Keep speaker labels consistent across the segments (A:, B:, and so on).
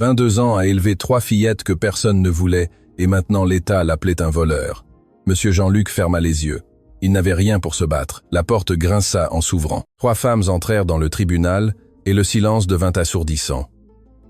A: 22 ans à élever 3 fillettes que personne ne voulait, et maintenant l'État l'appelait un voleur. Monsieur Jean-Luc ferma les yeux. Il n'avait rien pour se battre. La porte grinça en s'ouvrant. 3 femmes entrèrent dans le tribunal, et le silence devint assourdissant.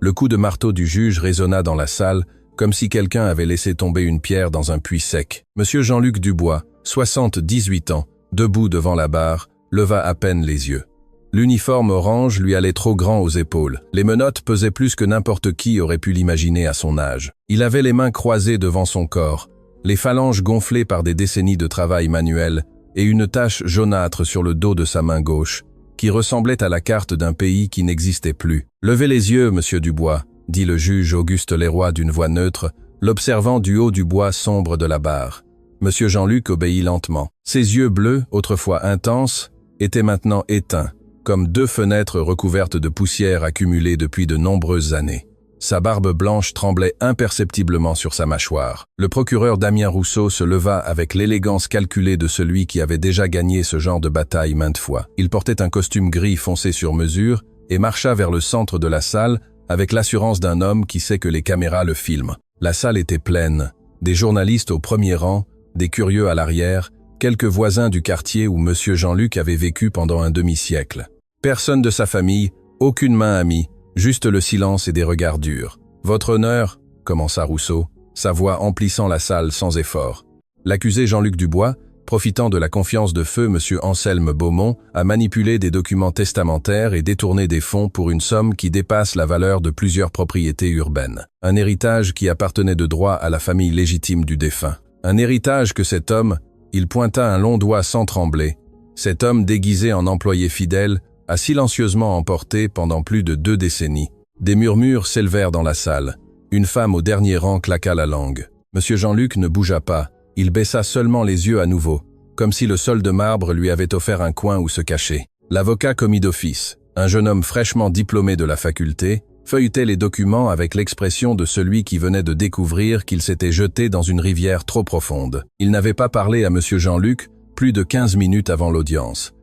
A: Le coup de marteau du juge résonna dans la salle, comme si quelqu'un avait laissé tomber une pierre dans un puits sec. Monsieur Jean-Luc Dubois, 78 ans, debout devant la barre, leva à peine les yeux. L'uniforme orange lui allait trop grand aux épaules. Les menottes pesaient plus que n'importe qui aurait pu l'imaginer à son âge. Il avait les mains croisées devant son corps, les phalanges gonflées par des décennies de travail manuel et une tache jaunâtre sur le dos de sa main gauche, qui ressemblait à la carte d'un pays qui n'existait plus. « Levez les yeux, monsieur Dubois », dit le juge Auguste Leroy d'une voix neutre, l'observant du haut du bois sombre de la barre. Monsieur Jean-Luc obéit lentement. Ses yeux bleus, autrefois intenses, étaient maintenant éteints, comme 2 fenêtres recouvertes de poussière accumulée depuis de nombreuses années. Sa barbe blanche tremblait imperceptiblement sur sa mâchoire. Le procureur Damien Rousseau se leva avec l'élégance calculée de celui qui avait déjà gagné ce genre de bataille maintes fois. Il portait un costume gris foncé sur mesure et marcha vers le centre de la salle avec l'assurance d'un homme qui sait que les caméras le filment. La salle était pleine, des journalistes au premier rang, des curieux à l'arrière, quelques voisins du quartier où monsieur Jean-Luc avait vécu pendant un demi-siècle. Personne de sa famille, aucune main amie, juste le silence et des regards durs. « Votre honneur » commença Rousseau, sa voix emplissant la salle sans effort. L'accusé Jean-Luc Dubois, profitant de la confiance de feu monsieur Anselme Beaumont, a manipulé des documents testamentaires et détourné des fonds pour une somme qui dépasse la valeur de plusieurs propriétés urbaines. Un héritage qui appartenait de droit à la famille légitime du défunt. Un héritage que cet homme, il pointa un long doigt sans trembler, cet homme déguisé en employé fidèle, a silencieusement emporté pendant plus de 2 décennies. Des murmures s'élevèrent dans la salle. Une femme au dernier rang claqua la langue. Monsieur Jean-Luc ne bougea pas. Il baissa seulement les yeux à nouveau, comme si le sol de marbre lui avait offert un coin où se cacher. L'avocat commis d'office, un jeune homme fraîchement diplômé de la faculté, feuilletait les documents avec l'expression de celui qui venait de découvrir qu'il s'était jeté dans une rivière trop profonde. Il n'avait pas parlé à monsieur Jean-Luc plus de 15 minutes avant l'audience.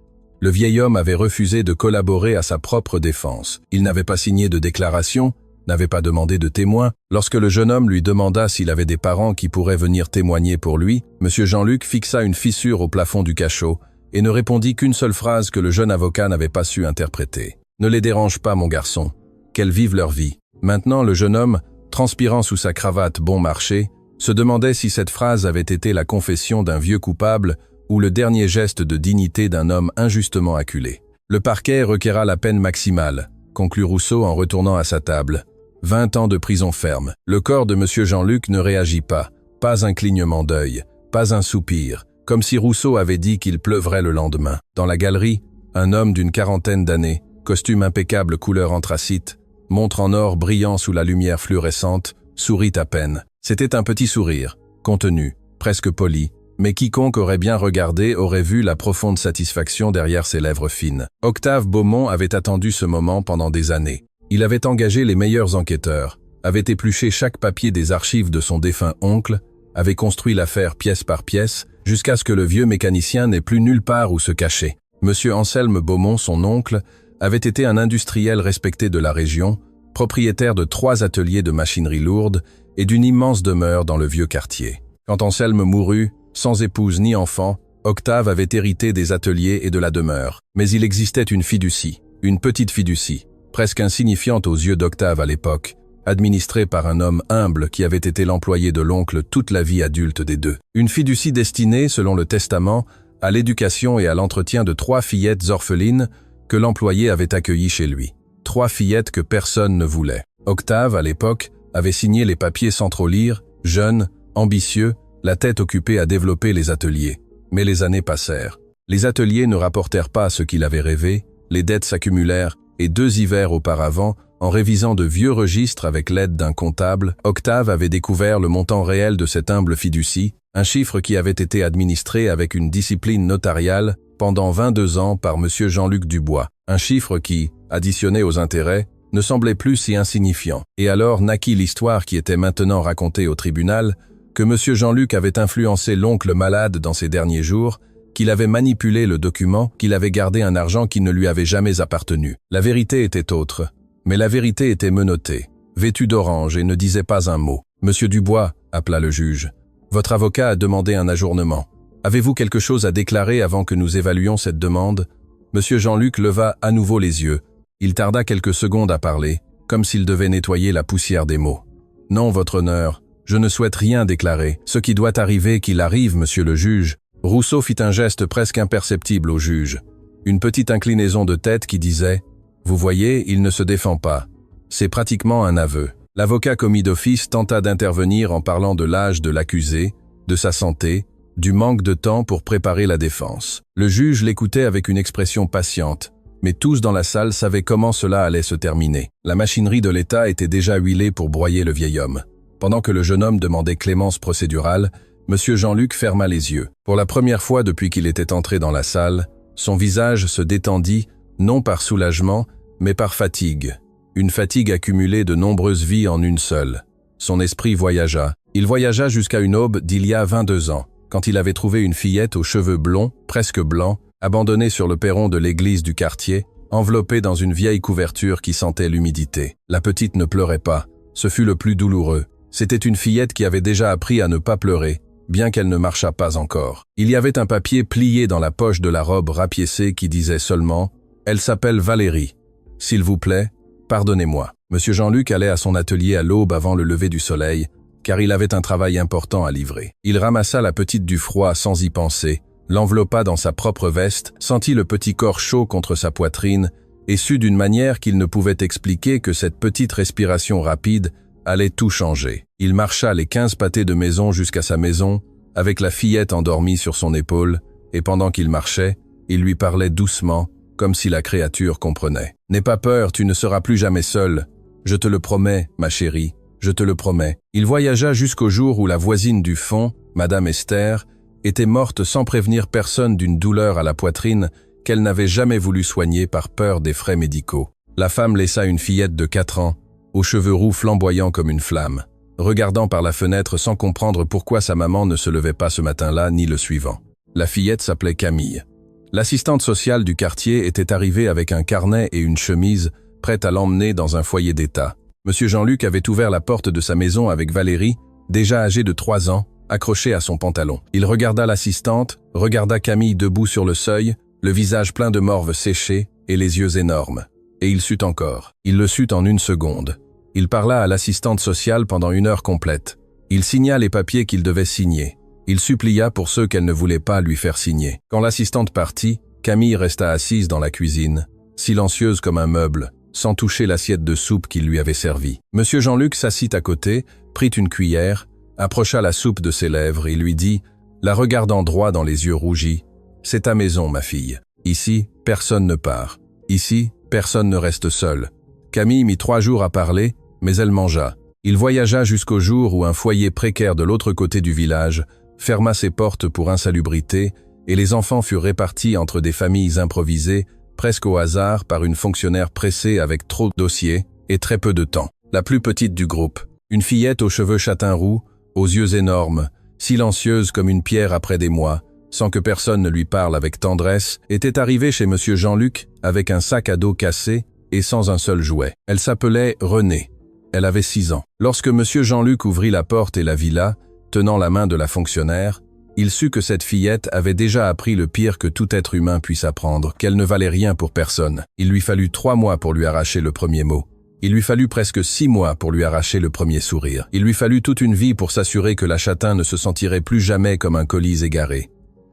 A: Le vieil homme avait refusé de collaborer à sa propre défense. Il n'avait pas signé de déclaration, n'avait pas demandé de témoin. Lorsque le jeune homme lui demanda s'il avait des parents qui pourraient venir témoigner pour lui, monsieur Jean-Luc fixa une fissure au plafond du cachot et ne répondit qu'une seule phrase que le jeune avocat n'avait pas su interpréter. « Ne les dérange pas, mon garçon. Qu'elles vivent leur vie. » Maintenant, le jeune homme, transpirant sous sa cravate bon marché, se demandait si cette phrase avait été la confession d'un vieux coupable ou le dernier geste de dignité d'un homme injustement acculé. Le parquet requerra la peine maximale, conclut Rousseau en retournant à sa table. 20 ans de prison ferme. Le corps de monsieur Jean-Luc ne réagit pas un clignement d'œil, pas un soupir, comme si Rousseau avait dit qu'il pleuvrait le lendemain. Dans la galerie, un homme d'une 40aine d'années, costume impeccable couleur anthracite, montre en or brillant sous la lumière fluorescente, sourit à peine. C'était un petit sourire, contenu, presque poli, mais quiconque aurait bien regardé aurait vu la profonde satisfaction derrière ses lèvres fines. Octave Beaumont avait attendu ce moment pendant des années. Il avait engagé les meilleurs enquêteurs, avait épluché chaque papier des archives de son défunt oncle, avait construit l'affaire pièce par pièce, jusqu'à ce que le vieux mécanicien n'ait plus nulle part où se cacher. Monsieur Anselme Beaumont, son oncle, avait été un industriel respecté de la région, propriétaire de 3 ateliers de machinerie lourde et d'une immense demeure dans le vieux quartier. Quand Anselme mourut, sans épouse ni enfant, Octave avait hérité des ateliers et de la demeure. Mais il existait une fiducie, une petite fiducie, presque insignifiante aux yeux d'Octave à l'époque, administrée par un homme humble qui avait été l'employé de l'oncle toute la vie adulte des deux. Une fiducie destinée, selon le testament, à l'éducation et à l'entretien de 3 fillettes orphelines que l'employé avait accueillies chez lui. 3 fillettes que personne ne voulait. Octave, à l'époque, avait signé les papiers sans trop lire, jeune, ambitieux, la tête occupée à développer les ateliers. Mais les années passèrent. Les ateliers ne rapportèrent pas ce qu'il avait rêvé, les dettes s'accumulèrent, et 2 hivers auparavant, en révisant de vieux registres avec l'aide d'un comptable, Octave avait découvert le montant réel de cette humble fiducie, un chiffre qui avait été administré avec une discipline notariale pendant 22 ans par monsieur Jean-Luc Dubois. Un chiffre qui, additionné aux intérêts, ne semblait plus si insignifiant. Et alors naquit l'histoire qui était maintenant racontée au tribunal, que monsieur Jean-Luc avait influencé l'oncle malade dans ses derniers jours, qu'il avait manipulé le document, qu'il avait gardé un argent qui ne lui avait jamais appartenu. La vérité était autre, mais la vérité était menottée. vêtu d'orange et ne disait pas un mot. « Monsieur Dubois », appela le juge, « votre avocat a demandé un ajournement. Avez-vous quelque chose à déclarer avant que nous évaluions cette demande ?» Monsieur Jean-Luc leva à nouveau les yeux. Il tarda quelques secondes à parler, comme s'il devait nettoyer la poussière des mots. « Non, votre honneur, je ne souhaite rien déclarer. Ce qui doit arriver, qu'il arrive, monsieur le juge. » Rousseau fit un geste presque imperceptible au juge. Une petite inclinaison de tête qui disait « Vous voyez, il ne se défend pas. C'est pratiquement un aveu. » L'avocat commis d'office tenta d'intervenir en parlant de l'âge de l'accusé, de sa santé, du manque de temps pour préparer la défense. Le juge l'écoutait avec une expression patiente, mais tous dans la salle savaient comment cela allait se terminer. La machinerie de l'État était déjà huilée pour broyer le vieil homme. Pendant que le jeune homme demandait clémence procédurale, M. Jean-Luc ferma les yeux. Pour la première fois depuis qu'il était entré dans la salle, son visage se détendit, non par soulagement, mais par fatigue. Une fatigue accumulée de nombreuses vies en une seule. Son esprit voyagea. Il voyagea jusqu'à une aube d'il y a 22 ans, quand il avait trouvé une fillette aux cheveux blonds, presque blancs, abandonnée sur le perron de l'église du quartier, enveloppée dans une vieille couverture qui sentait l'humidité. La petite ne pleurait pas. Ce fut le plus douloureux. C'était une fillette qui avait déjà appris à ne pas pleurer, bien qu'elle ne marchât pas encore. Il y avait un papier plié dans la poche de la robe rapiécée qui disait seulement « Elle s'appelle Valérie. S'il vous plaît, pardonnez-moi. » Monsieur Jean-Luc allait à son atelier à l'aube avant le lever du soleil, car il avait un travail important à livrer. Il ramassa la petite du froid sans y penser, l'enveloppa dans sa propre veste, sentit le petit corps chaud contre sa poitrine et sut d'une manière qu'il ne pouvait expliquer que cette petite respiration rapide allait tout changer. Il marcha les 15 pâtés de maison jusqu'à sa maison, avec la fillette endormie sur son épaule, et pendant qu'il marchait, il lui parlait doucement, comme si la créature comprenait. « N'aie pas peur, tu ne seras plus jamais seule. Je te le promets, ma chérie, je te le promets. » Il voyagea jusqu'au jour où la voisine du fond, Madame Esther, était morte sans prévenir personne d'une douleur à la poitrine qu'elle n'avait jamais voulu soigner par peur des frais médicaux. La femme laissa une fillette de 4 ans, aux cheveux roux flamboyants comme une flamme, regardant par la fenêtre sans comprendre pourquoi sa maman ne se levait pas ce matin-là ni le suivant. La fillette s'appelait Camille. L'assistante sociale du quartier était arrivée avec un carnet et une chemise, prête à l'emmener dans un foyer d'État. Monsieur Jean-Luc avait ouvert la porte de sa maison avec Valérie, déjà âgée de 3 ans, accrochée à son pantalon. Il regarda l'assistante, regarda Camille debout sur le seuil, le visage plein de morve séchée et les yeux énormes. Et il sut encore. Il le sut en 1 seconde. Il parla à l'assistante sociale pendant 1 heure complète. Il signa les papiers qu'il devait signer. Il supplia pour ceux qu'elle ne voulait pas lui faire signer. Quand l'assistante partit, Camille resta assise dans la cuisine, silencieuse comme un meuble, sans toucher l'assiette de soupe qu'il lui avait servie. Monsieur Jean-Luc s'assit à côté, prit une cuillère, approcha la soupe de ses lèvres et lui dit, la regardant droit dans les yeux rougis, « C'est ta maison, ma fille. Ici, personne ne part. Ici, personne ne reste seul. » Camille mit 3 jours à parler, mais elle mangea. Il voyagea jusqu'au jour où un foyer précaire de l'autre côté du village ferma ses portes pour insalubrité et les enfants furent répartis entre des familles improvisées, presque au hasard par une fonctionnaire pressée avec trop de dossiers et très peu de temps. La plus petite du groupe, une fillette aux cheveux châtain roux, aux yeux énormes, silencieuse comme une pierre après des mois, sans que personne ne lui parle avec tendresse, était arrivée chez Monsieur Jean-Luc avec un sac à dos cassé et sans un seul jouet. Elle s'appelait Renée. Elle avait 6 ans. Lorsque Monsieur Jean-Luc ouvrit la porte et la vit là, tenant la main de la fonctionnaire, il sut que cette fillette avait déjà appris le pire que tout être humain puisse apprendre, qu'elle ne valait rien pour personne. Il lui fallut 3 mois pour lui arracher le premier mot. Il lui fallut presque 6 mois pour lui arracher le premier sourire. Il lui fallut toute une vie pour s'assurer que la châtain ne se sentirait plus jamais comme un colis égaré.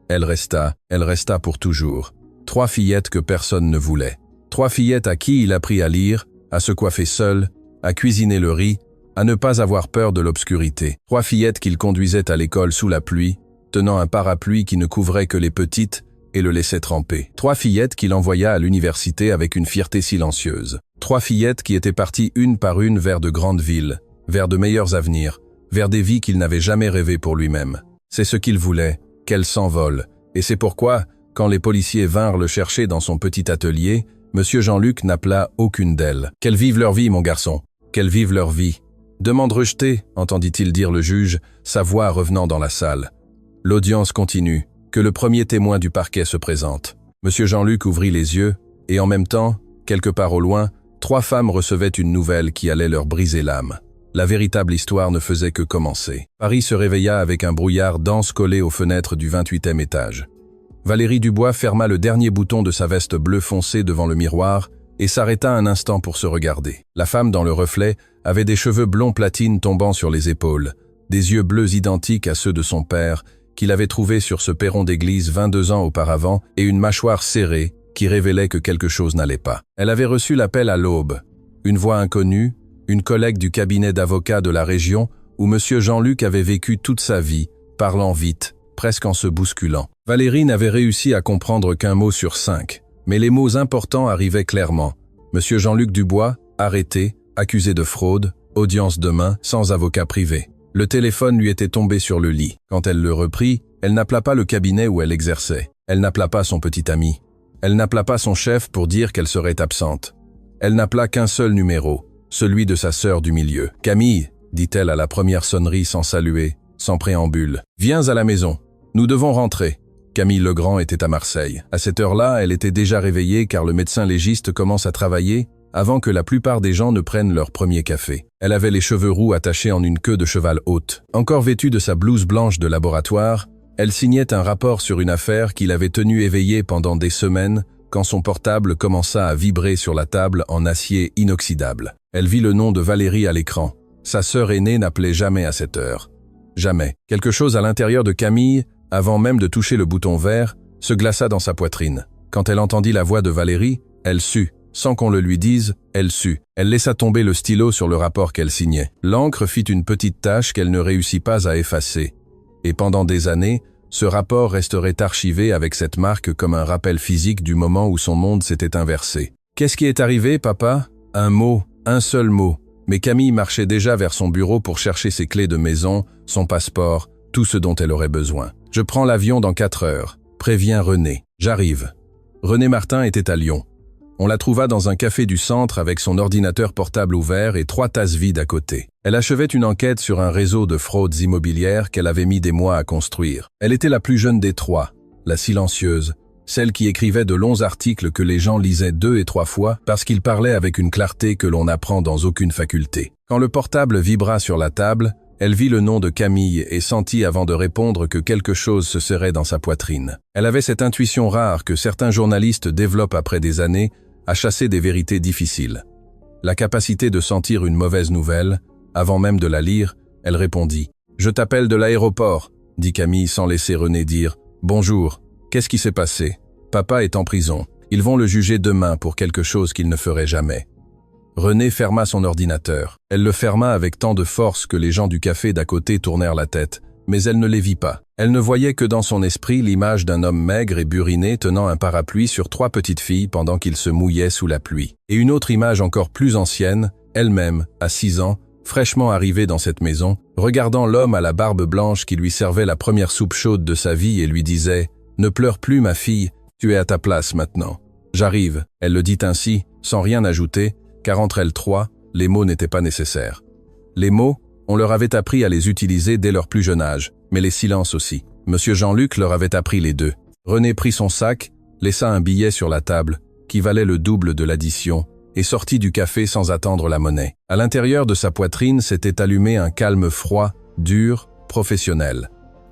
A: Elle resta pour toujours. 3 fillettes que personne ne voulait. 3 fillettes à qui il apprit à lire, à se coiffer seul, à cuisiner le riz, à ne pas avoir peur de l'obscurité. 3 fillettes qu'il conduisait à l'école sous la pluie, tenant un parapluie qui ne couvrait que les petites et le laissait tremper. 3 fillettes qu'il envoya à l'université avec une fierté silencieuse. 3 fillettes qui étaient parties une par une vers de grandes villes, vers de meilleurs avenirs, vers des vies qu'il n'avait jamais rêvées pour lui-même. C'est ce qu'il voulait, qu'elles s'envolent. Et c'est pourquoi, quand les policiers vinrent le chercher dans son petit atelier, Monsieur Jean-Luc n'appela aucune d'elles. « Qu'elles vivent leur vie, mon garçon, qu'elles vivent leur vie. » « Demande rejetée, entendit-il dire le juge, sa voix revenant dans la salle. L'audience continue, que le premier témoin du parquet se présente. Monsieur Jean-Luc ouvrit les yeux, et en même temps, quelque part au loin, 3 femmes recevaient une nouvelle qui allait leur briser l'âme. La véritable histoire ne faisait que commencer. Paris se réveilla avec un brouillard dense collé aux fenêtres du 28e étage. Valérie Dubois ferma le dernier bouton de sa veste bleu foncé devant le miroir et s'arrêta un instant pour se regarder. La femme dans le reflet avait des cheveux blonds platine tombant sur les épaules, des yeux bleus identiques à ceux de son père, qu'il avait trouvé sur ce perron d'église 22 ans auparavant, et une mâchoire serrée qui révélait que quelque chose n'allait pas. Elle avait reçu l'appel à l'aube. Une voix inconnue, une collègue du cabinet d'avocats de la région où M. Jean-Luc avait vécu toute sa vie, parlant vite, presque en se bousculant. Valérie n'avait réussi à comprendre qu'un mot sur 5, mais les mots importants arrivaient clairement. M. Jean-Luc Dubois, arrêté, accusé de fraude, audience demain, sans avocat privé. Le téléphone lui était tombé sur le lit. Quand elle le reprit, elle n'appela pas le cabinet où elle exerçait. Elle n'appela pas son petit ami. Elle n'appela pas son chef pour dire qu'elle serait absente. Elle n'appela qu'un seul numéro, celui de sa sœur du milieu. « Camille », dit-elle à la première sonnerie sans saluer, sans préambule. « Viens à la maison. Nous devons rentrer. » Camille Legrand était à Marseille. À cette heure-là, elle était déjà réveillée car le médecin légiste commence à travailler avant que la plupart des gens ne prennent leur premier café. Elle avait les cheveux roux attachés en une queue de cheval haute. Encore vêtue de sa blouse blanche de laboratoire, elle signait un rapport sur une affaire qui l'avait tenue éveillée pendant des semaines quand son portable commença à vibrer sur la table en acier inoxydable. Elle vit le nom de Valérie à l'écran. Sa sœur aînée n'appelait jamais à cette heure. Jamais. Quelque chose à l'intérieur de Camille, avant même de toucher le bouton vert, se glaça dans sa poitrine. Quand elle entendit la voix de Valérie, elle sut. Sans qu'on le lui dise, elle sut. Elle laissa tomber le stylo sur le rapport qu'elle signait. L'encre fit une petite tache qu'elle ne réussit pas à effacer. Et pendant des années, ce rapport resterait archivé avec cette marque comme un rappel physique du moment où son monde s'était inversé. « Qu'est-ce qui est arrivé, papa ?» Un mot, un seul mot. Mais Camille marchait déjà vers son bureau pour chercher ses clés de maison, son passeport, tout ce dont elle aurait besoin. « Je prends l'avion dans 4 heures. Préviens René. J'arrive. » René Martin était à Lyon. On la trouva dans un café du centre avec son ordinateur portable ouvert et 3 tasses vides à côté. Elle achevait une enquête sur un réseau de fraudes immobilières qu'elle avait mis des mois à construire. Elle était la plus jeune des 3, la silencieuse, celle qui écrivait de longs articles que les gens lisaient 2 et 3 fois parce qu'il parlait avec une clarté que l'on n'apprend dans aucune faculté. Quand le portable vibra sur la table, elle vit le nom de Camille et sentit avant de répondre que quelque chose se serrait dans sa poitrine. Elle avait cette intuition rare que certains journalistes développent après des années à chasser des vérités difficiles. La capacité de sentir une mauvaise nouvelle, avant même de la lire, elle répondit « Je t'appelle de l'aéroport », dit Camille sans laisser René dire « Bonjour, qu'est-ce qui s'est passé ? Papa est en prison. Ils vont le juger demain pour quelque chose qu'il ne ferait jamais. » René ferma son ordinateur. Elle le ferma avec tant de force que les gens du café d'à côté tournèrent la tête, mais elle ne les vit pas. Elle ne voyait que dans son esprit l'image d'un homme maigre et buriné tenant un parapluie sur 3 petites filles pendant qu'ils se mouillaient sous la pluie. Et une autre image encore plus ancienne, elle-même, à 6 ans, fraîchement arrivée dans cette maison, regardant l'homme à la barbe blanche qui lui servait la première soupe chaude de sa vie et lui disait « Ne pleure plus ma fille, tu es à ta place maintenant. J'arrive », elle le dit ainsi, sans rien ajouter, car entre elles 3, les mots n'étaient pas nécessaires. Les mots, on leur avait appris à les utiliser dès leur plus jeune âge, mais les silences aussi. Monsieur Jean-Luc leur avait appris les 2. René prit son sac, laissa un billet sur la table, qui valait le double de l'addition, et sortit du café sans attendre la monnaie. À l'intérieur de sa poitrine s'était allumé un calme froid, dur, professionnel.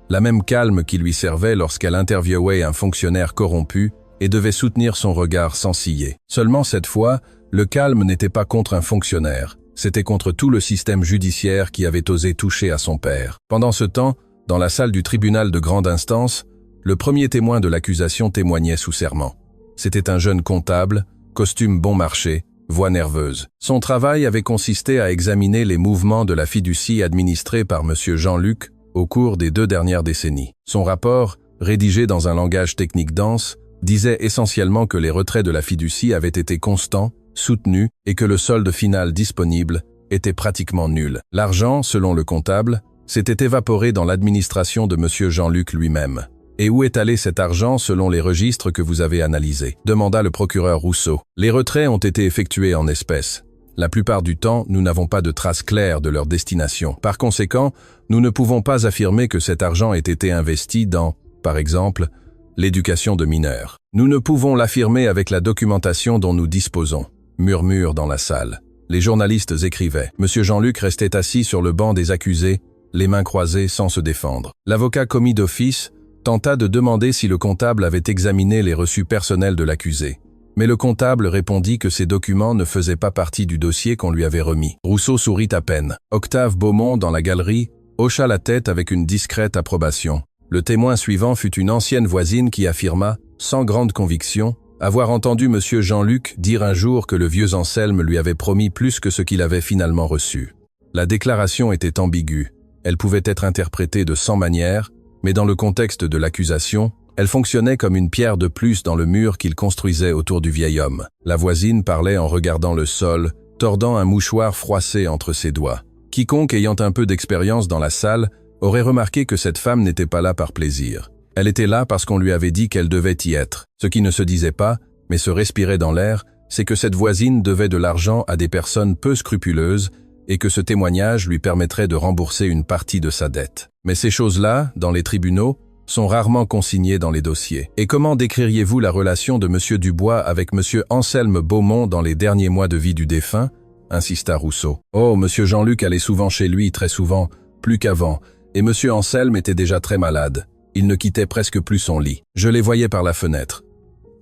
A: La même calme qui lui servait lorsqu'elle interviewait un fonctionnaire corrompu et devait soutenir son regard sans ciller. Seulement cette fois, le calme n'était pas contre un fonctionnaire, c'était contre tout le système judiciaire qui avait osé toucher à son père. Pendant ce temps, dans la salle du tribunal de grande instance, le premier témoin de l'accusation témoignait sous serment. C'était un jeune comptable, costume bon marché, voix nerveuse. Son travail avait consisté à examiner les mouvements de la fiducie administrée par M. Jean-Luc au cours des 2 dernières décennies. Son rapport, rédigé dans un langage technique dense, disait essentiellement que les retraits de la fiducie avaient été constants, soutenus et que le solde final disponible était pratiquement nul. L'argent, selon le comptable, s'était évaporé dans l'administration de M. Jean-Luc lui-même. « Et où est allé cet argent selon les registres que vous avez analysés ?» demanda le procureur Rousseau. « Les retraits ont été effectués en espèces. La plupart du temps, nous n'avons pas de traces claires de leur destination. Par conséquent, nous ne pouvons pas affirmer que cet argent ait été investi dans, par exemple, l'éducation de mineurs. Nous ne pouvons l'affirmer avec la documentation dont nous disposons. Murmure dans la salle. Les journalistes écrivaient. Monsieur Jean-Luc restait assis sur le banc des accusés, les mains croisées sans se défendre. L'avocat commis d'office tenta de demander si le comptable avait examiné les reçus personnels de l'accusé. Mais le comptable répondit que ces documents ne faisaient pas partie du dossier qu'on lui avait remis. Rousseau sourit à peine. Octave Beaumont, dans la galerie, hocha la tête avec une discrète approbation. Le témoin suivant fut une ancienne voisine qui affirma, sans grande conviction, avoir entendu monsieur Jean-Luc dire un jour que le vieux Anselme lui avait promis plus que ce qu'il avait finalement reçu. La déclaration était ambiguë. Elle pouvait être interprétée de 100 manières, mais dans le contexte de l'accusation, elle fonctionnait comme une pierre de plus dans le mur qu'il construisait autour du vieil homme. La voisine parlait en regardant le sol, tordant un mouchoir froissé entre ses doigts. Quiconque ayant un peu d'expérience dans la salle aurait remarqué que cette femme n'était pas là par plaisir. Elle était là parce qu'on lui avait dit qu'elle devait y être. Ce qui ne se disait pas, mais se respirait dans l'air, c'est que cette voisine devait de l'argent à des personnes peu scrupuleuses et que ce témoignage lui permettrait de rembourser une partie de sa dette. Mais ces choses-là, dans les tribunaux, sont rarement consignées dans les dossiers. Et comment décririez-vous la relation de M. Dubois avec M. Anselme Beaumont dans les derniers mois de vie du défunt ? Insista Rousseau. Oh, M. Jean-Luc allait souvent chez lui, très souvent, plus qu'avant, et M. Anselme était déjà très malade. Il ne quittait presque plus son lit. Je les voyais par la fenêtre.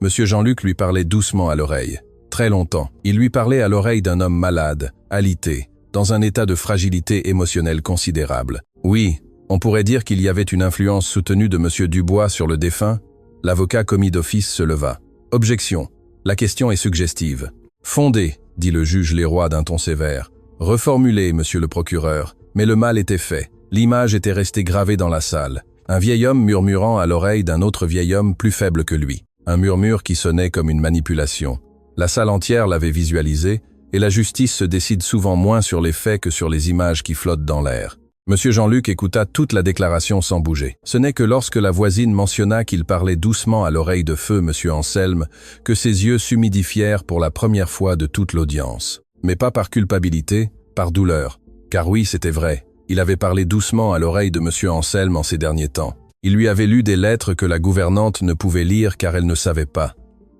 A: Monsieur Jean-Luc lui parlait doucement à l'oreille. Très longtemps. Il lui parlait à l'oreille d'un homme malade, alité, dans un état de fragilité émotionnelle considérable. Oui, on pourrait dire qu'il y avait une influence soutenue de monsieur Dubois sur le défunt. L'avocat commis d'office se leva. Objection. La question est suggestive. Fondée, dit le juge Leroy d'un ton sévère. Reformulez, monsieur le procureur. Mais le mal était fait. L'image était restée gravée dans la salle. Un vieil homme murmurant à l'oreille d'un autre vieil homme plus faible que lui. Un murmure qui sonnait comme une manipulation. La salle entière l'avait visualisé, et la justice se décide souvent moins sur les faits que sur les images qui flottent dans l'air. Monsieur Jean-Luc écouta toute la déclaration sans bouger. Ce n'est que lorsque la voisine mentionna qu'il parlait doucement à l'oreille de feu monsieur Anselme que ses yeux s'humidifièrent pour la première fois de toute l'audience. Mais pas par culpabilité, par douleur. Car oui, c'était vrai. Il avait parlé doucement à l'oreille de monsieur Anselme en ces derniers temps. Il lui avait lu des lettres que la gouvernante ne pouvait lire car elle ne savait pas.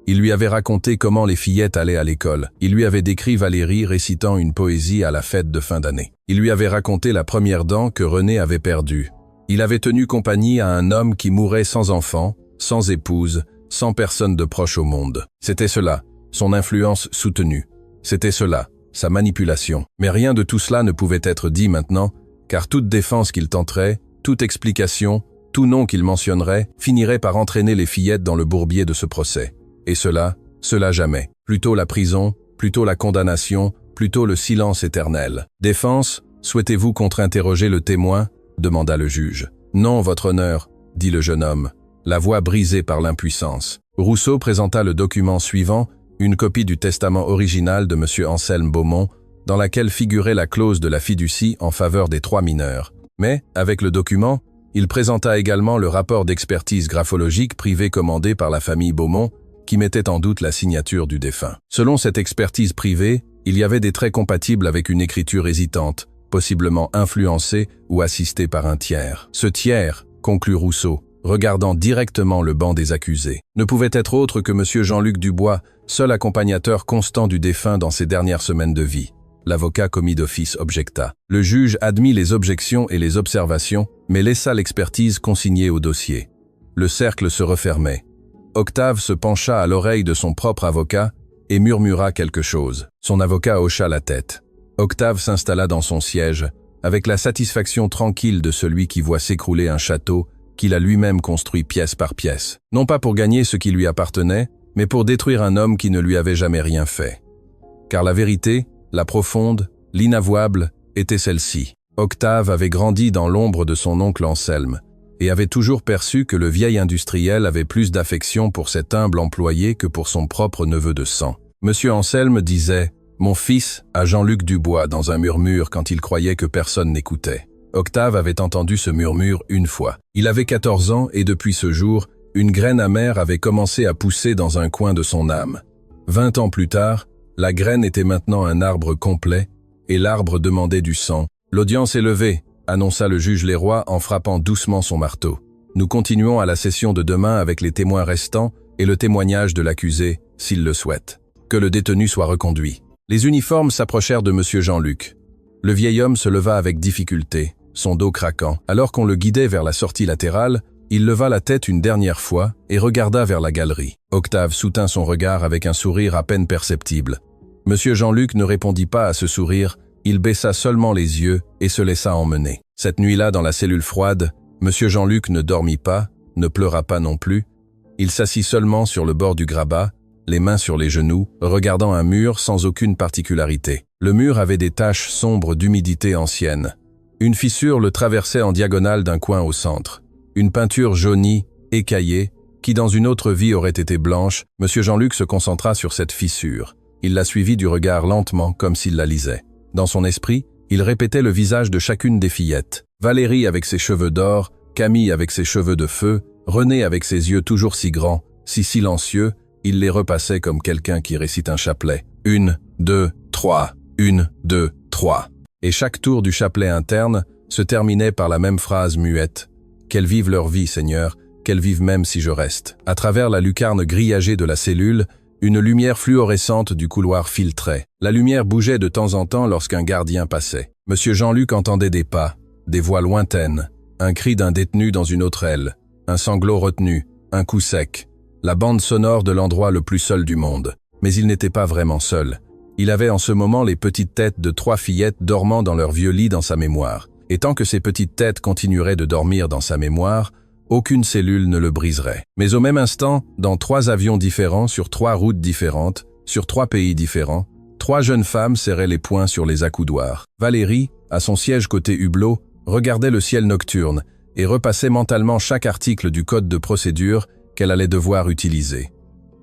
A: Il lui avait raconté comment les fillettes allaient à l'école. Il lui avait décrit Valérie récitant une poésie à la fête de fin d'année. Il lui avait raconté la première dent que René avait perdue. Il avait tenu compagnie à un homme qui mourait sans enfant, sans épouse, sans personne de proche au monde. C'était cela, son influence soutenue. C'était cela, sa manipulation. Mais rien de tout cela ne pouvait être dit maintenant, car toute défense qu'il tenterait, toute explication, tout nom qu'il mentionnerait, finirait par entraîner les fillettes dans le bourbier de ce procès. Et cela jamais. Plutôt la prison, plutôt la condamnation, plutôt le silence éternel. Défense, souhaitez-vous contre-interroger le témoin ? Demanda le juge. Non, votre honneur, dit le jeune homme, la voix brisée par l'impuissance. Rousseau présenta le document suivant, une copie du testament original de M. Anselme Beaumont, dans laquelle figurait la clause de la fiducie en faveur des 3 mineurs. Mais, avec le document, il présenta également le rapport d'expertise graphologique privé commandé par la famille Beaumont, qui mettait en doute la signature du défunt. Selon cette expertise privée, il y avait des traits compatibles avec une écriture hésitante, possiblement influencée ou assistée par un tiers. Ce tiers, conclut Rousseau, regardant directement le banc des accusés, ne pouvait être autre que M. Jean-Luc Dubois, seul accompagnateur constant du défunt dans ses dernières semaines de vie. L'avocat commis d'office objecta. Le juge admit les objections et les observations, mais laissa l'expertise consignée au dossier. Le cercle se refermait. Octave se pencha à l'oreille de son propre avocat et murmura quelque chose. Son avocat hocha la tête. Octave s'installa dans son siège, avec la satisfaction tranquille de celui qui voit s'écrouler un château qu'il a lui-même construit pièce par pièce. Non pas pour gagner ce qui lui appartenait, mais pour détruire un homme qui ne lui avait jamais rien fait. Car la vérité, la profonde, l'inavouable, était celle-ci. Octave avait grandi dans l'ombre de son oncle Anselme, et avait toujours perçu que le vieil industriel avait plus d'affection pour cet humble employé que pour son propre neveu de sang. Monsieur Anselme disait « Mon fils » à Jean-Luc Dubois dans un murmure quand il croyait que personne n'écoutait. Octave avait entendu ce murmure une fois. Il avait 14 ans et depuis ce jour, une graine amère avait commencé à pousser dans un coin de son âme. 20 ans plus tard, la graine était maintenant un arbre complet, et l'arbre demandait du sang. « L'audience est levée », annonça le juge Leroy en frappant doucement son marteau. « Nous continuons à la session de demain avec les témoins restants et le témoignage de l'accusé, s'il le souhaite. » Que le détenu soit reconduit. Les uniformes s'approchèrent de M. Jean-Luc. Le vieil homme se leva avec difficulté, son dos craquant. Alors qu'on le guidait vers la sortie latérale, il leva la tête une dernière fois et regarda vers la galerie. Octave soutint son regard avec un sourire à peine perceptible. M. Jean-Luc ne répondit pas à ce sourire, il baissa seulement les yeux et se laissa emmener. Cette nuit-là, dans la cellule froide, M. Jean-Luc ne dormit pas, ne pleura pas non plus. Il s'assit seulement sur le bord du grabat, les mains sur les genoux, regardant un mur sans aucune particularité. Le mur avait des taches sombres d'humidité ancienne. Une fissure le traversait en diagonale d'un coin au centre. Une peinture jaunie, écaillée, qui dans une autre vie aurait été blanche. M. Jean-Luc se concentra sur cette fissure. Il la suivit du regard lentement, comme s'il la lisait. Dans son esprit, il répétait le visage de chacune des fillettes. Valérie avec ses cheveux d'or, Camille avec ses cheveux de feu, René avec ses yeux toujours si grands, si silencieux, il les repassait comme quelqu'un qui récite un chapelet. 1, 2, 3, 1, 2, 3. Et chaque tour du chapelet interne se terminait par la même phrase muette. Qu'elles vivent leur vie, Seigneur, qu'elles vivent même si je reste. À travers la lucarne grillagée de la cellule, une lumière fluorescente du couloir filtrait. La lumière bougeait de temps en temps lorsqu'un gardien passait. Monsieur Jean-Luc entendait des pas, des voix lointaines, un cri d'un détenu dans une autre aile, un sanglot retenu, un coup sec, la bande sonore de l'endroit le plus seul du monde. Mais il n'était pas vraiment seul. Il avait en ce moment les petites têtes de 3 fillettes dormant dans leur vieux lit dans sa mémoire. Et tant que ces petites têtes continueraient de dormir dans sa mémoire, aucune cellule ne le briserait. Mais au même instant, dans 3 avions différents, sur 3 routes différentes, sur 3 pays différents, 3 jeunes femmes serraient les poings sur les accoudoirs. Valérie, à son siège côté hublot, regardait le ciel nocturne et repassait mentalement chaque article du code de procédure qu'elle allait devoir utiliser.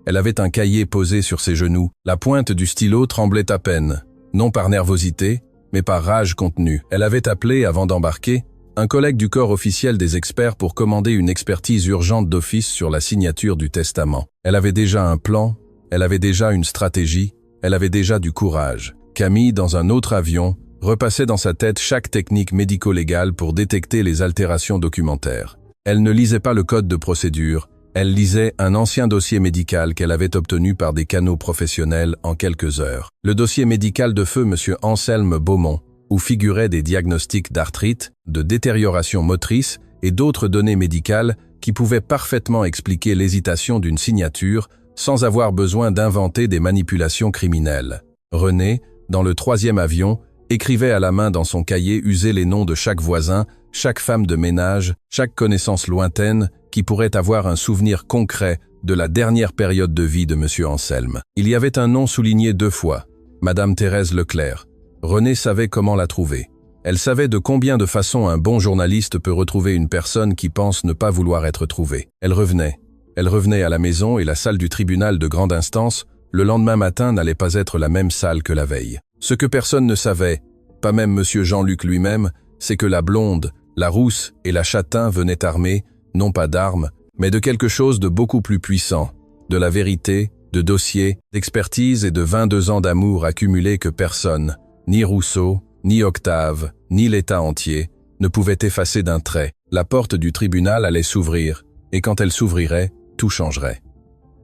A: Elle avait un cahier posé sur ses genoux. La pointe du stylo tremblait à peine, non par nervosité, mais par rage contenue. Elle avait appelé, avant d'embarquer, un collègue du corps officiel des experts pour commander une expertise urgente d'office sur la signature du testament. Elle avait déjà un plan, elle avait déjà une stratégie, elle avait déjà du courage. Camille, dans un autre avion, repassait dans sa tête chaque technique médico-légale pour détecter les altérations documentaires. Elle ne lisait pas le code de procédure, elle lisait un ancien dossier médical qu'elle avait obtenu par des canaux professionnels en quelques heures. Le dossier médical de feu M. Anselme Beaumont, où figuraient des diagnostics d'arthrite, de détérioration motrice et d'autres données médicales qui pouvaient parfaitement expliquer l'hésitation d'une signature sans avoir besoin d'inventer des manipulations criminelles. René, dans le 3e avion, écrivait à la main dans son cahier usé les noms de chaque voisin, chaque femme de ménage, chaque connaissance lointaine qui pourrait avoir un souvenir concret de la dernière période de vie de M. Anselme. Il y avait un nom souligné 2 fois, Madame Thérèse Leclerc. René savait comment la trouver. Elle savait de combien de façons un bon journaliste peut retrouver une personne qui pense ne pas vouloir être trouvée. Elle revenait à la maison et la salle du tribunal de grande instance, le lendemain matin n'allait pas être la même salle que la veille. Ce que personne ne savait, pas même M. Jean-Luc lui-même, c'est que la blonde, la rousse et la châtain venaient armés, non pas d'armes, mais de quelque chose de beaucoup plus puissant, de la vérité, de dossiers, d'expertise et de 22 ans d'amour accumulés que personne, ni Rousseau, ni Octave, ni l'État entier, ne pouvait effacer d'un trait. La porte du tribunal allait s'ouvrir, et quand elle s'ouvrirait, tout changerait.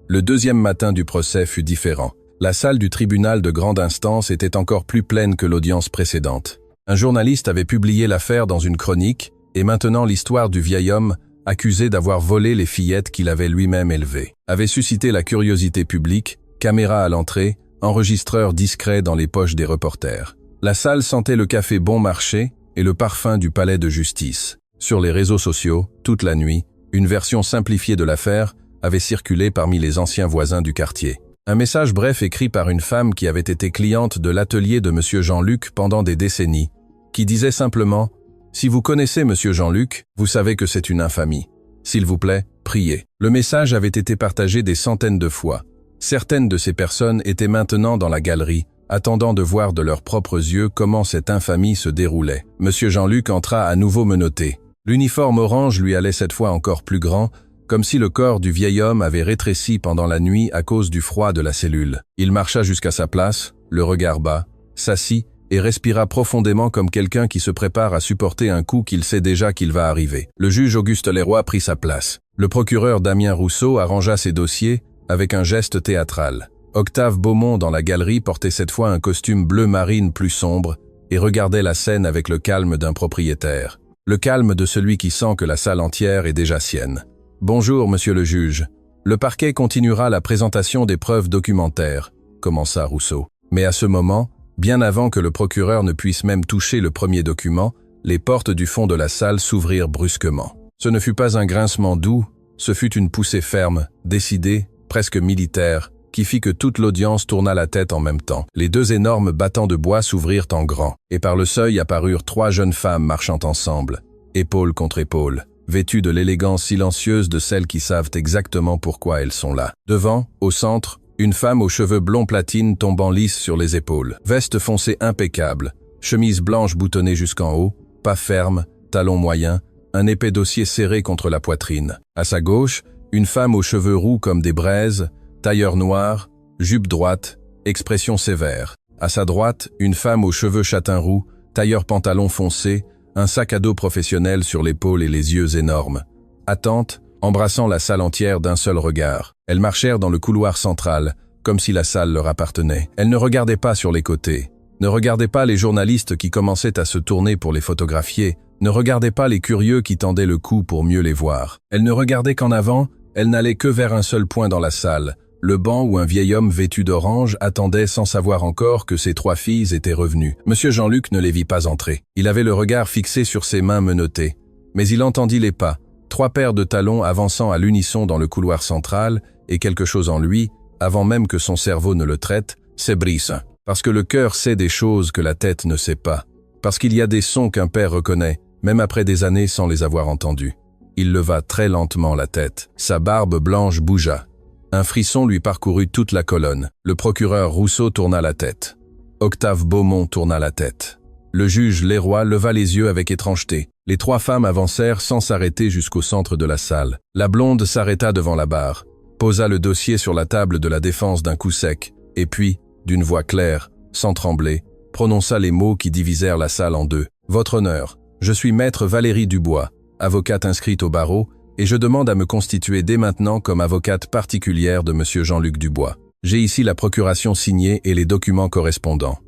A: Le 2e matin du procès fut différent. La salle du tribunal de grande instance était encore plus pleine que l'audience précédente. Un journaliste avait publié l'affaire dans une chronique, et maintenant l'histoire du vieil homme, accusé d'avoir volé les fillettes qu'il avait lui-même élevées, avait suscité la curiosité publique, caméra à l'entrée, enregistreur discret dans les poches des reporters. La salle sentait le café bon marché et le parfum du palais de justice. Sur les réseaux sociaux, toute la nuit, une version simplifiée de l'affaire avait circulé parmi les anciens voisins du quartier. Un message bref écrit par une femme qui avait été cliente de l'atelier de M. Jean-Luc pendant des décennies, qui disait simplement « Si vous connaissez M. Jean-Luc, vous savez que c'est une infamie. S'il vous plaît, priez ». Le message avait été partagé des centaines de fois. Certaines de ces personnes étaient maintenant dans la galerie, attendant de voir de leurs propres yeux comment cette infamie se déroulait. M. Jean-Luc entra à nouveau menotté. L'uniforme orange lui allait cette fois encore plus grand, comme si le corps du vieil homme avait rétréci pendant la nuit à cause du froid de la cellule. Il marcha jusqu'à sa place, le regard bas, s'assit et respira profondément comme quelqu'un qui se prépare à supporter un coup qu'il sait déjà qu'il va arriver. Le juge Auguste Leroy prit sa place. Le procureur Damien Rousseau arrangea ses dossiers avec un geste théâtral. Octave Beaumont dans la galerie portait cette fois un costume bleu marine plus sombre et regardait la scène avec le calme d'un propriétaire. Le calme de celui qui sent que la salle entière est déjà sienne. « Bonjour, monsieur le juge. Le parquet continuera la présentation des preuves documentaires », commença Rousseau. Mais à ce moment, bien avant que le procureur ne puisse même toucher le premier document, les portes du fond de la salle s'ouvrirent brusquement. Ce ne fut pas un grincement doux, ce fut une poussée ferme, décidée, presque militaire, qui fit que toute l'audience tourna la tête en même temps. Les deux énormes battants de bois s'ouvrirent en grand, et par le seuil apparurent trois jeunes femmes marchant ensemble, épaule contre épaule, vêtues de l'élégance silencieuse de celles qui savent exactement pourquoi elles sont là. Devant, au centre, une femme aux cheveux blonds platine tombant lisses sur les épaules. Veste foncée impeccable, chemise blanche boutonnée jusqu'en haut, pas ferme, talons moyens, un épais dossier serré contre la poitrine. À sa gauche, une femme aux cheveux roux comme des braises, tailleur noir, jupe droite, expression sévère. À sa droite, une femme aux cheveux châtain roux, tailleur pantalon foncé, un sac à dos professionnel sur l'épaule et les yeux énormes. Attente, embrassant la salle entière d'un seul regard. Elles marchèrent dans le couloir central, comme si la salle leur appartenait. Elles ne regardaient pas sur les côtés, ne regardaient pas les journalistes qui commençaient à se tourner pour les photographier, ne regardaient pas les curieux qui tendaient le cou pour mieux les voir. Elles ne regardaient qu'en avant, elles n'allaient que vers un seul point dans la salle, le banc où un vieil homme vêtu d'orange attendait sans savoir encore que ses trois filles étaient revenues. Monsieur Jean-Luc ne les vit pas entrer. Il avait le regard fixé sur ses mains menottées. Mais il entendit les pas, trois paires de talons avançant à l'unisson dans le couloir central, et quelque chose en lui, avant même que son cerveau ne le traite, s'ébrise. Parce que le cœur sait des choses que la tête ne sait pas. Parce qu'il y a des sons qu'un père reconnaît, même après des années sans les avoir entendus. Il leva très lentement la tête. Sa barbe blanche bougea. Un frisson lui parcourut toute la colonne. Le procureur Rousseau tourna la tête. Octave Beaumont tourna la tête. Le juge Leroy leva les yeux avec étrangeté. Les trois femmes avancèrent sans s'arrêter jusqu'au centre de la salle. La blonde s'arrêta devant la barre, posa le dossier sur la table de la défense d'un coup sec, et puis, d'une voix claire, sans trembler, prononça les mots qui divisèrent la salle en deux. « Votre honneur, je suis maître Valérie Dubois, avocate inscrite au barreau, et je demande à me constituer dès maintenant comme avocate particulière de monsieur Jean-Luc Dubois. J'ai ici la procuration signée et les documents correspondants. »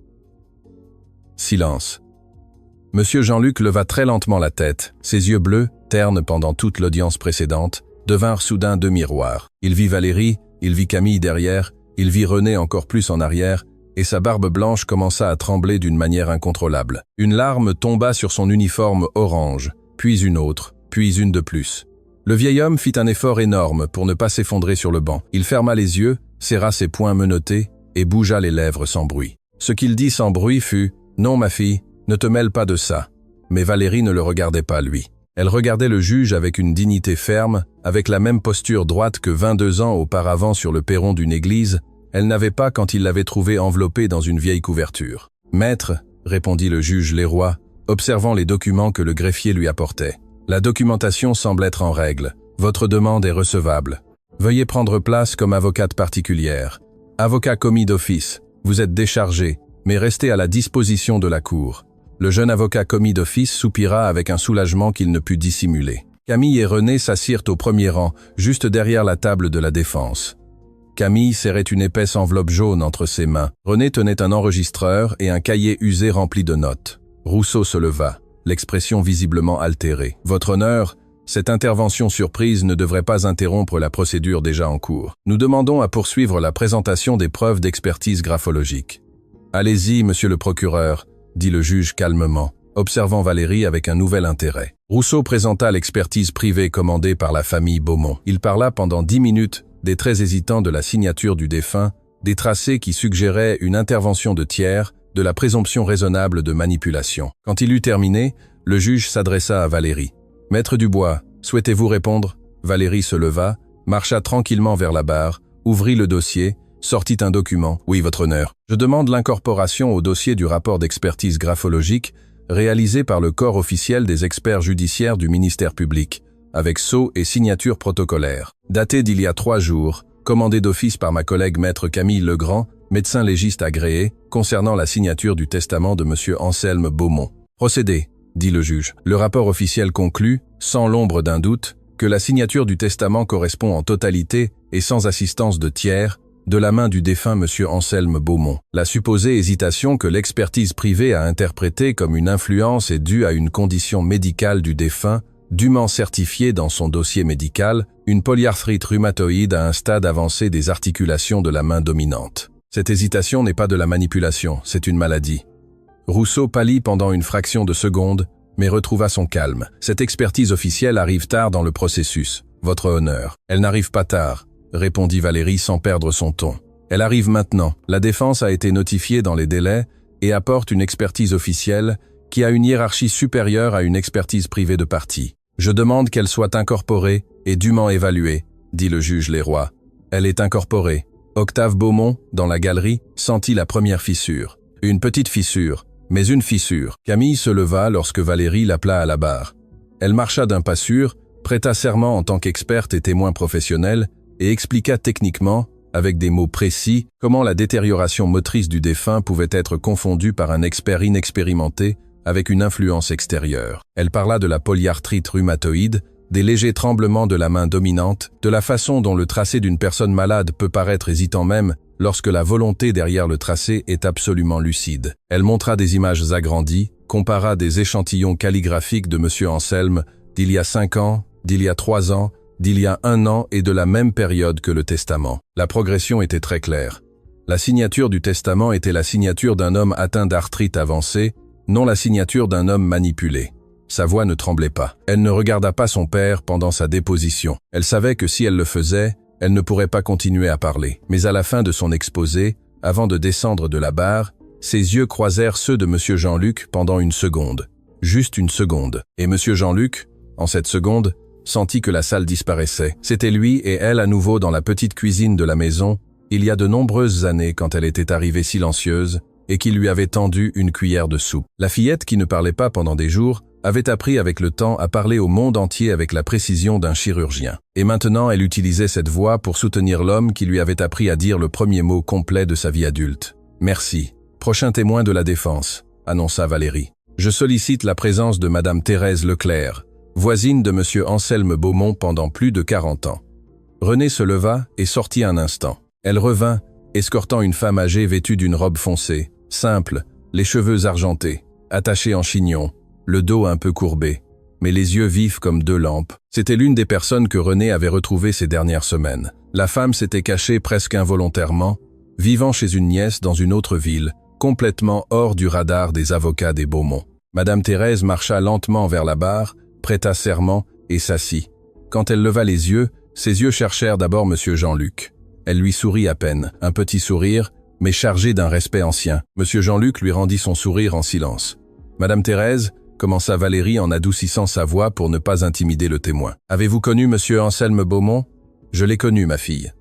A: Silence. Monsieur Jean-Luc leva très lentement la tête. Ses yeux bleus, ternes pendant toute l'audience précédente, devinrent soudain deux miroirs. Il vit Valérie, il vit Camille derrière, il vit René encore plus en arrière, et sa barbe blanche commença à trembler d'une manière incontrôlable. Une larme tomba sur son uniforme orange, puis une autre, puis une de plus. Le vieil homme fit un effort énorme pour ne pas s'effondrer sur le banc. Il ferma les yeux, serra ses poings menottés et bougea les lèvres sans bruit. Ce qu'il dit sans bruit fut « Non, ma fille, ne te mêle pas de ça ». Mais Valérie ne le regardait pas, lui. Elle regardait le juge avec une dignité ferme, avec la même posture droite que 22 ans auparavant sur le perron d'une église. Elle n'avait pas quand il l'avait trouvée enveloppée dans une vieille couverture. « Maître », répondit le juge Leroy, observant les documents que le greffier lui apportait. « La documentation semble être en règle. Votre demande est recevable. Veuillez prendre place comme avocate particulière. Avocat commis d'office, vous êtes déchargé, mais restez à la disposition de la cour. » Le jeune avocat commis d'office soupira avec un soulagement qu'il ne put dissimuler. Camille et René s'assirent au premier rang, juste derrière la table de la défense. Camille serrait une épaisse enveloppe jaune entre ses mains. René tenait un enregistreur et un cahier usé rempli de notes. Rousseau se leva, l'expression visiblement altérée. « Votre honneur, cette intervention surprise ne devrait pas interrompre la procédure déjà en cours. Nous demandons à poursuivre la présentation des preuves d'expertise graphologique. »« Allez-y, monsieur le procureur », dit le juge calmement, observant Valérie avec un nouvel intérêt. Rousseau présenta l'expertise privée commandée par la famille Beaumont. Il parla pendant 10 minutes des traits hésitants de la signature du défunt, des tracés qui suggéraient une intervention de tiers, de la présomption raisonnable de manipulation. Quand il eut terminé, le juge s'adressa à Valérie. « Maître Dubois, souhaitez-vous répondre ?» Valérie se leva, marcha tranquillement vers la barre, ouvrit le dossier, sortit un document. « Oui, votre honneur. Je demande l'incorporation au dossier du rapport d'expertise graphologique réalisé par le corps officiel des experts judiciaires du ministère public, avec sceau et signature protocolaire. Daté d'il y a 3 jours, commandé d'office par ma collègue maître Camille Legrand, médecin légiste agréé, concernant la signature du testament de monsieur Anselme Beaumont. Procédez, dit le juge. Le rapport officiel conclut, sans l'ombre d'un doute, que la signature du testament correspond en totalité et sans assistance de tiers de la main du défunt M. Anselme Beaumont. La supposée hésitation que l'expertise privée a interprétée comme une influence est due à une condition médicale du défunt, dûment certifiée dans son dossier médical, une polyarthrite rhumatoïde à un stade avancé des articulations de la main dominante. Cette hésitation n'est pas de la manipulation, c'est une maladie. Rousseau pâlit pendant une fraction de seconde, mais retrouva son calme. Cette expertise officielle arrive tard dans le processus, votre honneur. Elle n'arrive pas tard, répondit Valérie sans perdre son ton. Elle arrive maintenant. La défense a été notifiée dans les délais et apporte une expertise officielle qui a une hiérarchie supérieure à une expertise privée de partie. Je demande qu'elle soit incorporée et dûment évaluée, dit le juge Leroy. Elle est incorporée. Octave Beaumont, dans la galerie, sentit la première fissure. Une petite fissure, mais une fissure. Camille se leva lorsque Valérie l'appela à la barre. Elle marcha d'un pas sûr, prêta serment en tant qu'experte et témoin professionnel, et expliqua techniquement, avec des mots précis, comment la détérioration motrice du défunt pouvait être confondue par un expert inexpérimenté avec une influence extérieure. Elle parla de la polyarthrite rhumatoïde, des légers tremblements de la main dominante, de la façon dont le tracé d'une personne malade peut paraître hésitant même lorsque la volonté derrière le tracé est absolument lucide. Elle montra des images agrandies, compara des échantillons calligraphiques de M. Anselme d'il y a 5 ans, d'il y a 3 ans, d'il y a 1 an et de la même période que le testament. La progression était très claire. La signature du testament était la signature d'un homme atteint d'arthrite avancée, non la signature d'un homme manipulé. Sa voix ne tremblait pas. Elle ne regarda pas son père pendant sa déposition. Elle savait que si elle le faisait, elle ne pourrait pas continuer à parler. Mais à la fin de son exposé, avant de descendre de la barre, ses yeux croisèrent ceux de M. Jean-Luc pendant une seconde. Juste une seconde. Et M. Jean-Luc, en cette seconde, sentit que la salle disparaissait. C'était lui et elle à nouveau dans la petite cuisine de la maison, il y a de nombreuses années quand elle était arrivée silencieuse, et qu'il lui avait tendu une cuillère de soupe. La fillette, qui ne parlait pas pendant des jours, avait appris avec le temps à parler au monde entier avec la précision d'un chirurgien. Et maintenant, elle utilisait cette voix pour soutenir l'homme qui lui avait appris à dire le premier mot complet de sa vie adulte. « Merci. Prochain témoin de la défense », annonça Valérie. « Je sollicite la présence de Madame Thérèse Leclerc, voisine de M. Anselme Beaumont pendant plus de 40 ans. » Renée se leva et sortit un instant. Elle revint, escortant une femme âgée vêtue d'une robe foncée, simple, les cheveux argentés, attachés en chignon, le dos un peu courbé, mais les yeux vifs comme 2 lampes. C'était l'une des personnes que Renée avait retrouvées ces dernières semaines. La femme s'était cachée presque involontairement, vivant chez une nièce dans une autre ville, complètement hors du radar des avocats des Beaumont. Madame Thérèse marcha lentement vers la barre, prêta serment et s'assit. Quand elle leva les yeux, ses yeux cherchèrent d'abord M. Jean-Luc. Elle lui sourit à peine, un petit sourire, mais chargé d'un respect ancien. M. Jean-Luc lui rendit son sourire en silence. « Madame Thérèse » commença Valérie en adoucissant sa voix pour ne pas intimider le témoin. « Avez-vous connu M. Anselme Beaumont ?»« Je l'ai connu, ma fille.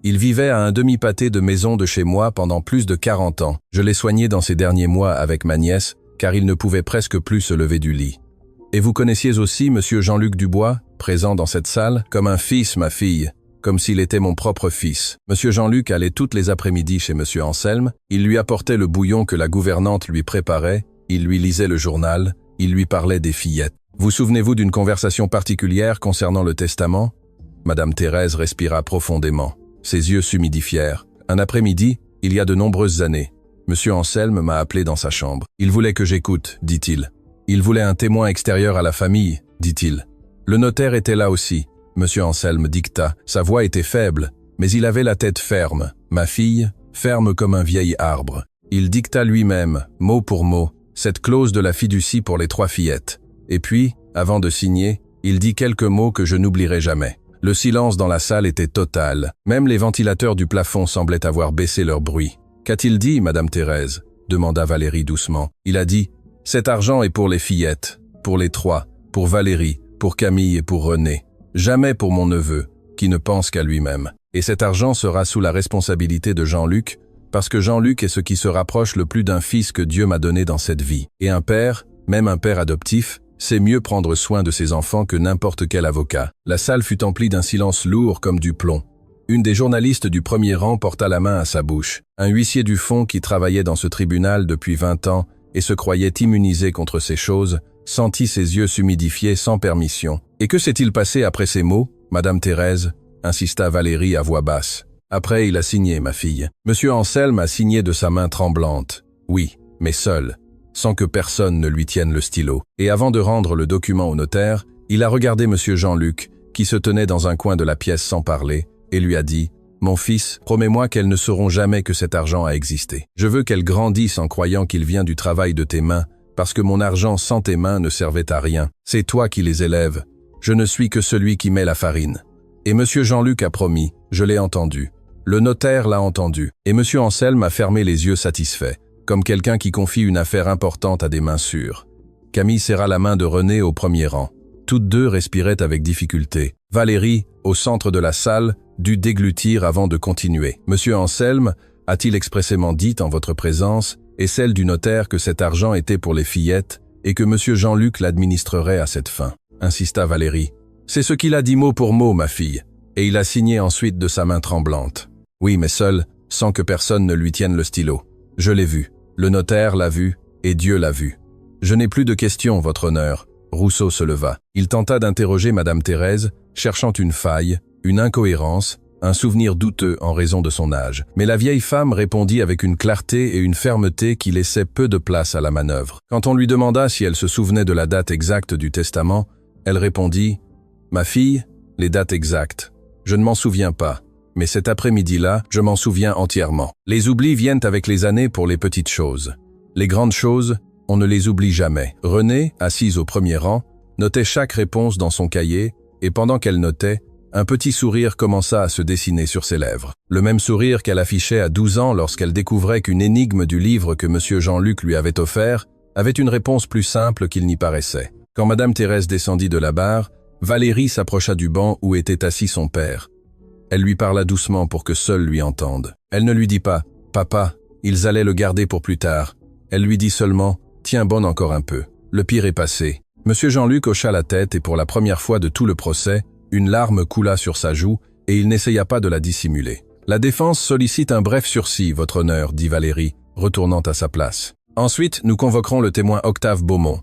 A: Il vivait à un demi-pâté de maison de chez moi pendant plus de 40 ans. Je l'ai soigné dans ces derniers mois avec ma nièce, car il ne pouvait presque plus se lever du lit. Et vous connaissiez aussi M. Jean-Luc Dubois, présent dans cette salle, comme un fils, ma fille, comme s'il était mon propre fils. M. Jean-Luc allait toutes les après-midi chez M. Anselme, il lui apportait le bouillon que la gouvernante lui préparait, il lui lisait le journal, il lui parlait des fillettes. Vous souvenez-vous d'une conversation particulière concernant le testament ? Madame Thérèse respira profondément. Ses yeux s'humidifièrent. Un après-midi, il y a de nombreuses années, M. Anselme m'a appelé dans sa chambre. Il voulait que j'écoute, dit-il. Il voulait un témoin extérieur à la famille, dit-il. Le notaire était là aussi. M. Anselme dicta. Sa voix était faible, mais il avait la tête ferme. Ma fille, ferme comme un vieil arbre. Il dicta lui-même, mot pour mot, cette clause de la fiducie pour les 3 fillettes. Et puis, avant de signer, il dit quelques mots que je n'oublierai jamais. Le silence dans la salle était total. Même les ventilateurs du plafond semblaient avoir baissé leur bruit. « Qu'a-t-il dit, Madame Thérèse ?» demanda Valérie doucement. Il a dit « Cet argent est pour les fillettes, pour les 3, pour Valérie, pour Camille et pour Renée. Jamais pour mon neveu, qui ne pense qu'à lui-même. Et cet argent sera sous la responsabilité de Jean-Luc, parce que Jean-Luc est ce qui se rapproche le plus d'un fils que Dieu m'a donné dans cette vie. Et un père, même un père adoptif, sait mieux prendre soin de ses enfants que n'importe quel avocat. » La salle fut emplie d'un silence lourd comme du plomb. Une des journalistes du premier rang porta la main à sa bouche. Un huissier du fond qui travaillait dans ce tribunal depuis 20 ans et se croyait immunisé contre ces choses, sentit ses yeux s'humidifier sans permission. « Et que s'est-il passé après ces mots, Madame Thérèse ?» insista Valérie à voix basse. Après, il a signé, ma fille. Monsieur Anselme a signé de sa main tremblante. Oui, mais seul, sans que personne ne lui tienne le stylo. Et avant de rendre le document au notaire, il a regardé monsieur Jean-Luc, qui se tenait dans un coin de la pièce sans parler, et lui a dit « Mon fils, promets-moi qu'elles ne sauront jamais que cet argent a existé. Je veux qu'elles grandissent en croyant qu'il vient du travail de tes mains, parce que mon argent sans tes mains ne servait à rien. C'est toi qui les élèves. Je ne suis que celui qui met la farine. » Et monsieur Jean-Luc a promis, je l'ai entendu. Le notaire l'a entendu, et monsieur Anselme a fermé les yeux satisfait, comme quelqu'un qui confie une affaire importante à des mains sûres. Camille serra la main de René au premier rang. Toutes deux respiraient avec difficulté. Valérie, au centre de la salle, dut déglutir avant de continuer. Monsieur Anselme a-t-il expressément dit en votre présence et celle du notaire que cet argent était pour les fillettes et que monsieur Jean-Luc l'administrerait à cette fin, insista Valérie. C'est ce qu'il a dit mot pour mot, ma fille, et il a signé ensuite de sa main tremblante. Oui, mais seul, sans que personne ne lui tienne le stylo. Je l'ai vu, le notaire l'a vu, et Dieu l'a vu. Je n'ai plus de questions, votre honneur. Rousseau se leva. Il tenta d'interroger madame Thérèse, cherchant une faille, une incohérence, un souvenir douteux en raison de son âge. Mais la vieille femme répondit avec une clarté et une fermeté qui laissaient peu de place à la manœuvre. Quand on lui demanda si elle se souvenait de la date exacte du testament, elle répondit « Ma fille, les dates exactes. Je ne m'en souviens pas, mais cet après-midi-là, je m'en souviens entièrement. Les oublis viennent avec les années pour les petites choses. Les grandes choses, on ne les oublie jamais. » Renée, assise au premier rang, notait chaque réponse dans son cahier, et pendant qu'elle notait, un petit sourire commença à se dessiner sur ses lèvres. Le même sourire qu'elle affichait à 12 ans lorsqu'elle découvrait qu'une énigme du livre que monsieur Jean-Luc lui avait offert avait une réponse plus simple qu'il n'y paraissait. Quand madame Thérèse descendit de la barre, Valérie s'approcha du banc où était assis son père. Elle lui parla doucement pour que seul lui entende. Elle ne lui dit pas « Papa, ils allaient le garder pour plus tard ». Elle lui dit seulement « Tiens bon encore un peu, le pire est passé ». Monsieur Jean-Luc hocha la tête et pour la première fois de tout le procès, une larme coula sur sa joue et il n'essaya pas de la dissimuler. « La défense sollicite un bref sursis, votre honneur, dit Valérie, retournant à sa place. Ensuite, nous convoquerons le témoin Octave Beaumont.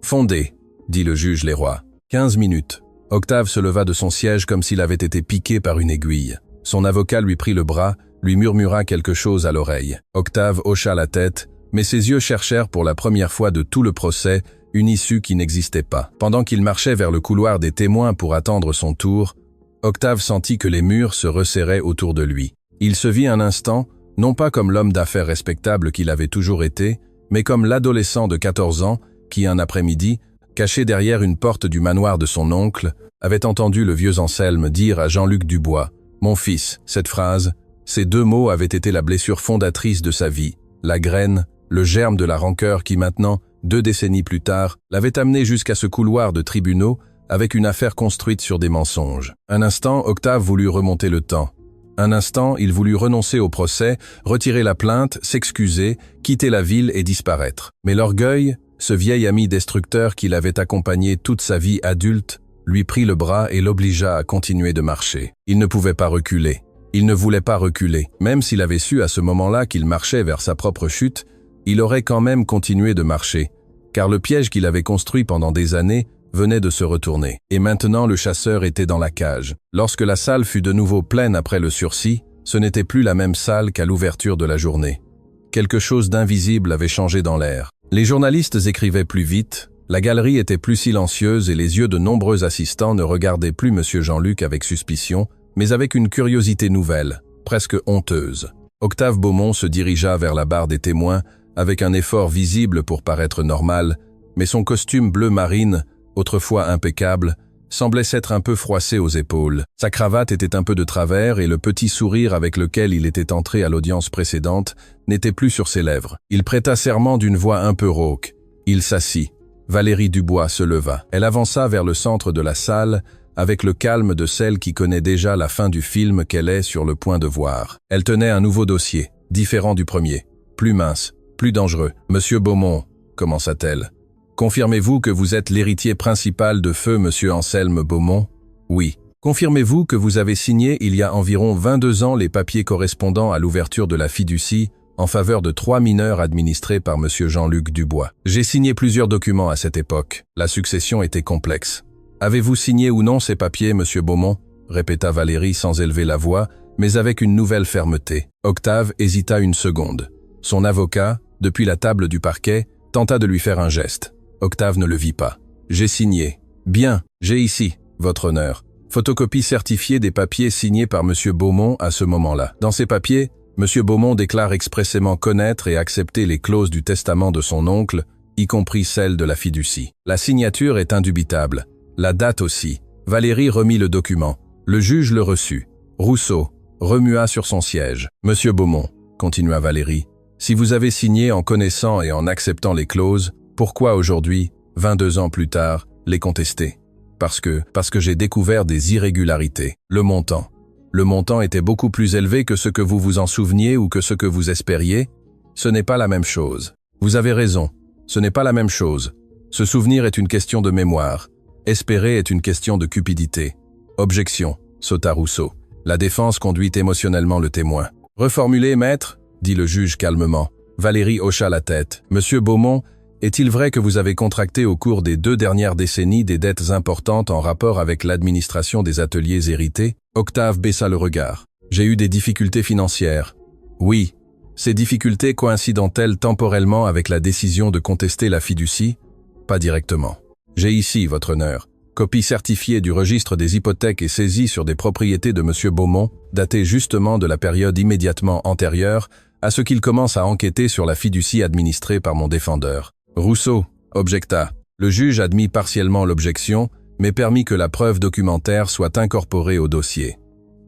A: Fondé, dit le juge Leroy. 15 minutes. Octave se leva de son siège comme s'il avait été piqué par une aiguille. Son avocat lui prit le bras, lui murmura quelque chose à l'oreille. Octave hocha la tête, mais ses yeux cherchèrent pour la première fois de tout le procès une issue qui n'existait pas. Pendant qu'il marchait vers le couloir des témoins pour attendre son tour, Octave sentit que les murs se resserraient autour de lui. Il se vit un instant, non pas comme l'homme d'affaires respectable qu'il avait toujours été, mais comme l'adolescent de 14 ans qui, un après-midi, caché derrière une porte du manoir de son oncle, avait entendu le vieux Anselme dire à Jean-Luc Dubois « Mon fils », cette phrase, ces deux mots avaient été la blessure fondatrice de sa vie, la graine, le germe de la rancœur qui maintenant, 2 décennies plus tard, l'avait amené jusqu'à ce couloir de tribunaux avec une affaire construite sur des mensonges. Un instant, Octave voulut remonter le temps. Un instant, il voulut renoncer au procès, retirer la plainte, s'excuser, quitter la ville et disparaître. Mais l'orgueil, ce vieil ami destructeur qui l'avait accompagné toute sa vie adulte, lui prit le bras et l'obligea à continuer de marcher. Il ne pouvait pas reculer. Il ne voulait pas reculer. Même s'il avait su à ce moment-là qu'il marchait vers sa propre chute, il aurait quand même continué de marcher, car le piège qu'il avait construit pendant des années venait de se retourner. Et maintenant le chasseur était dans la cage. Lorsque la salle fut de nouveau pleine après le sursis, ce n'était plus la même salle qu'à l'ouverture de la journée. Quelque chose d'invisible avait changé dans l'air. Les journalistes écrivaient plus vite, la galerie était plus silencieuse et les yeux de nombreux assistants ne regardaient plus monsieur Jean-Luc avec suspicion, mais avec une curiosité nouvelle, presque honteuse. Octave Beaumont se dirigea vers la barre des témoins avec un effort visible pour paraître normal, mais son costume bleu marine, autrefois impeccable, semblait s'être un peu froissé aux épaules. Sa cravate était un peu de travers et le petit sourire avec lequel il était entré à l'audience précédente n'était plus sur ses lèvres. Il prêta serment d'une voix un peu rauque. Il s'assit. Valérie Dubois se leva. Elle avança vers le centre de la salle avec le calme de celle qui connaît déjà la fin du film qu'elle est sur le point de voir. Elle tenait un nouveau dossier, différent du premier, plus mince, plus dangereux. « Monsieur Beaumont », commença-t-elle. « Confirmez-vous que vous êtes l'héritier principal de feu monsieur Anselme Beaumont ?»« Oui. » « Confirmez-vous que vous avez signé il y a environ 22 ans les papiers correspondant à l'ouverture de la fiducie en faveur de 3 mineurs administrés par monsieur Jean-Luc Dubois. J'ai signé plusieurs documents à cette époque. La succession était complexe. « Avez-vous signé ou non ces papiers, monsieur Beaumont ?» répéta Valérie sans élever la voix, mais avec une nouvelle fermeté. Octave hésita une seconde. Son avocat, depuis la table du parquet, tenta de lui faire un geste. Octave ne le vit pas. « J'ai signé. »« Bien, j'ai ici, votre honneur. » Photocopie certifiée des papiers signés par M. Beaumont à ce moment-là. Dans ces papiers, M. Beaumont déclare expressément connaître et accepter les clauses du testament de son oncle, y compris celle de la fiducie. La signature est indubitable. La date aussi. Valérie remit le document. Le juge le reçut. Rousseau remua sur son siège. « Monsieur Beaumont, » continua Valérie, « si vous avez signé en connaissant et en acceptant les clauses, pourquoi aujourd'hui, 22 ans plus tard, les contester ? Parce que j'ai découvert des irrégularités. Le montant était beaucoup plus élevé que ce que vous vous en souveniez ou que ce que vous espériez. Ce n'est pas la même chose. Vous avez raison, ce n'est pas la même chose. Se souvenir est une question de mémoire. Espérer est une question de cupidité. Objection, sauta Rousseau. La défense conduit émotionnellement le témoin. Reformulez, maître, dit le juge calmement. Valérie hocha la tête. Monsieur Beaumont, est-il vrai que vous avez contracté au cours des 2 dernières décennies des dettes importantes en rapport avec l'administration des ateliers hérités? Octave baissa le regard. J'ai eu des difficultés financières. Oui. Ces difficultés coïncident-elles temporellement avec la décision de contester la fiducie? Pas directement. J'ai ici, votre honneur, copie certifiée du registre des hypothèques et saisies sur des propriétés de M. Beaumont, datée justement de la période immédiatement antérieure à ce qu'il commence à enquêter sur la fiducie administrée par mon défendeur. Rousseau objecta. Le juge admit partiellement l'objection, mais permit que la preuve documentaire soit incorporée au dossier.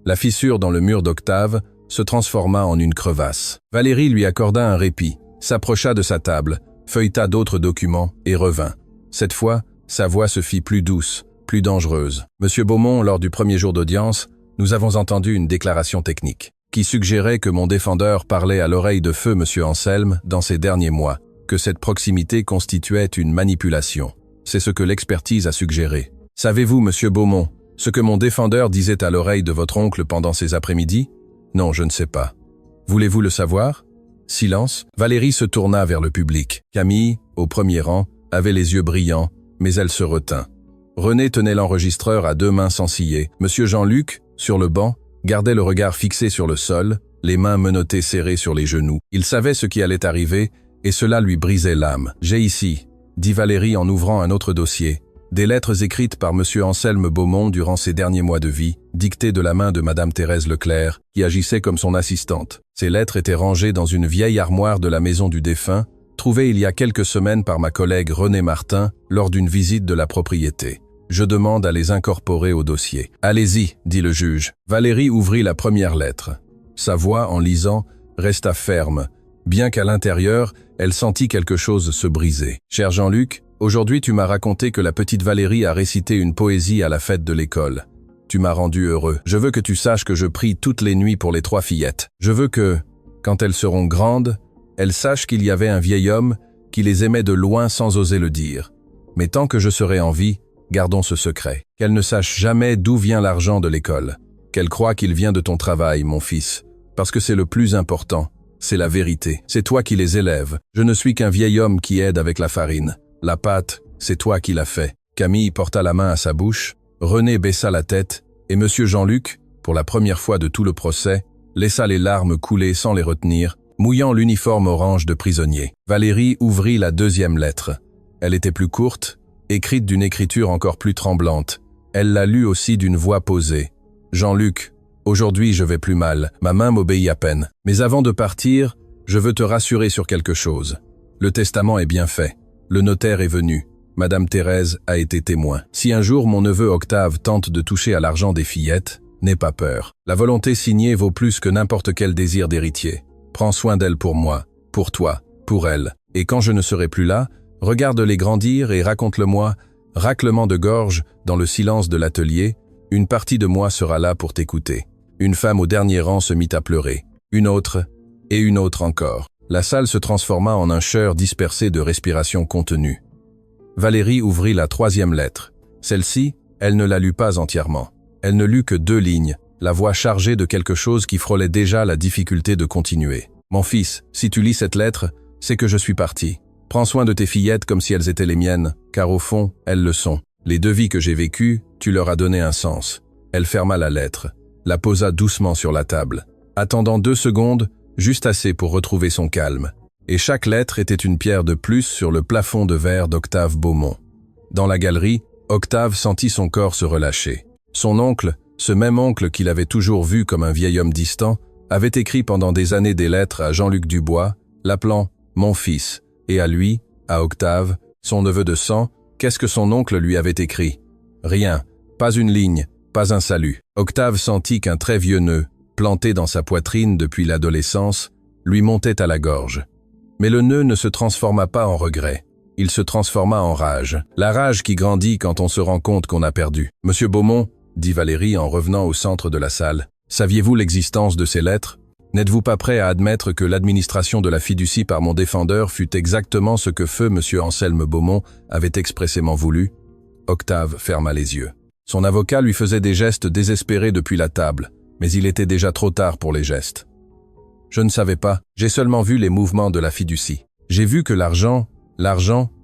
A: La fissure dans le mur d'Octave se transforma en une crevasse. Valérie lui accorda un répit, s'approcha de sa table, feuilleta d'autres documents et revint. Cette fois, sa voix se fit plus douce, plus dangereuse. « Monsieur Beaumont, lors du premier jour d'audience, nous avons entendu une déclaration technique qui suggérait que mon défendeur parlait à l'oreille de feu M. Anselme dans ces derniers mois, que cette proximité constituait une manipulation. C'est ce que l'expertise a suggéré. Savez-vous, Monsieur Beaumont, ce que mon défendeur disait à l'oreille de votre oncle pendant ces après-midi? Non, je ne sais pas. Voulez-vous le savoir? Silence. Valérie se tourna vers le public. Camille, au premier rang, avait les yeux brillants, mais elle se retint. René tenait l'enregistreur à 2 mains sans ciller. Monsieur Jean-Luc, sur le banc, gardait le regard fixé sur le sol, les mains menottées serrées sur les genoux. Il savait ce qui allait arriver, et cela lui brisait l'âme. « J'ai ici, » dit Valérie en ouvrant un autre dossier, des lettres écrites par M. Anselme Beaumont durant ses derniers mois de vie, dictées de la main de Mme Thérèse Leclerc, qui agissait comme son assistante. Ces lettres étaient rangées dans une vieille armoire de la maison du défunt, trouvée il y a quelques semaines par ma collègue René Martin lors d'une visite de la propriété. Je demande à les incorporer au dossier. « Allez-y, » dit le juge. Valérie ouvrit la première lettre. Sa voix, en lisant, resta ferme, bien qu'à l'intérieur, elle sentit quelque chose se briser. « Cher Jean-Luc, aujourd'hui tu m'as raconté que la petite Valérie a récité une poésie à la fête de l'école. Tu m'as rendu heureux. Je veux que tu saches que je prie toutes les nuits pour les 3 fillettes. Je veux que, quand elles seront grandes, elles sachent qu'il y avait un vieil homme qui les aimait de loin sans oser le dire. Mais tant que je serai en vie, gardons ce secret. Qu'elles ne sachent jamais d'où vient l'argent de l'école. Qu'elles croient qu'il vient de ton travail, mon fils, parce que c'est le plus important. C'est la vérité. C'est toi qui les élèves. Je ne suis qu'un vieil homme qui aide avec la farine. La pâte, c'est toi qui l'as fait. » Camille porta la main à sa bouche, René baissa la tête, et M. Jean-Luc, pour la première fois de tout le procès, laissa les larmes couler sans les retenir, mouillant l'uniforme orange de prisonnier. Valérie ouvrit la 2e lettre. Elle était plus courte, écrite d'une écriture encore plus tremblante. Elle la lut aussi d'une voix posée. « Jean-Luc, aujourd'hui je vais plus mal, ma main m'obéit à peine. Mais avant de partir, je veux te rassurer sur quelque chose. Le testament est bien fait. Le notaire est venu. Madame Thérèse a été témoin. Si un jour mon neveu Octave tente de toucher à l'argent des fillettes, n'aie pas peur. La volonté signée vaut plus que n'importe quel désir d'héritier. Prends soin d'elle pour moi, pour toi, pour elle. Et quand je ne serai plus là, regarde-les grandir et raconte-le-moi, raclement de gorge, dans le silence de l'atelier, une partie de moi sera là pour t'écouter. » Une femme au dernier rang se mit à pleurer. Une autre, et une autre encore. La salle se transforma en un chœur dispersé de respiration contenue. Valérie ouvrit la 3e lettre. Celle-ci, elle ne la lut pas entièrement. Elle ne lut que 2 lignes, la voix chargée de quelque chose qui frôlait déjà la difficulté de continuer. « Mon fils, si tu lis cette lettre, c'est que je suis parti. Prends soin de tes fillettes comme si elles étaient les miennes, car au fond, elles le sont. Les 2 vies que j'ai vécues, tu leur as donné un sens. » Elle ferma la lettre. la posa doucement sur la table, attendant 2 secondes, juste assez pour retrouver son calme. Et chaque lettre était une pierre de plus sur le plafond de verre d'Octave Beaumont. Dans la galerie, Octave sentit son corps se relâcher. Son oncle, ce même oncle qu'il avait toujours vu comme un vieil homme distant, avait écrit pendant des années des lettres à Jean-Luc Dubois, l'appelant « mon fils », et à lui, à Octave, son neveu de sang, qu'est-ce que son oncle lui avait écrit? Rien, pas une ligne, pas un salut. Octave sentit qu'un très vieux nœud, planté dans sa poitrine depuis l'adolescence, lui montait à la gorge. Mais le nœud ne se transforma pas en regret. Il se transforma en rage. La rage qui grandit quand on se rend compte qu'on a perdu. « Monsieur Beaumont, » dit Valérie en revenant au centre de la salle, « saviez-vous l'existence de ces lettres? N'êtes-vous pas prêt à admettre que l'administration de la fiducie par mon défendeur fut exactement ce que feu monsieur Anselme Beaumont avait expressément voulu ?» Octave ferma les yeux. Son avocat lui faisait des gestes désespérés depuis la table, mais il était déjà trop tard pour les gestes. « Je ne savais pas, j'ai seulement vu les mouvements de la fiducie. J'ai vu que l'argent,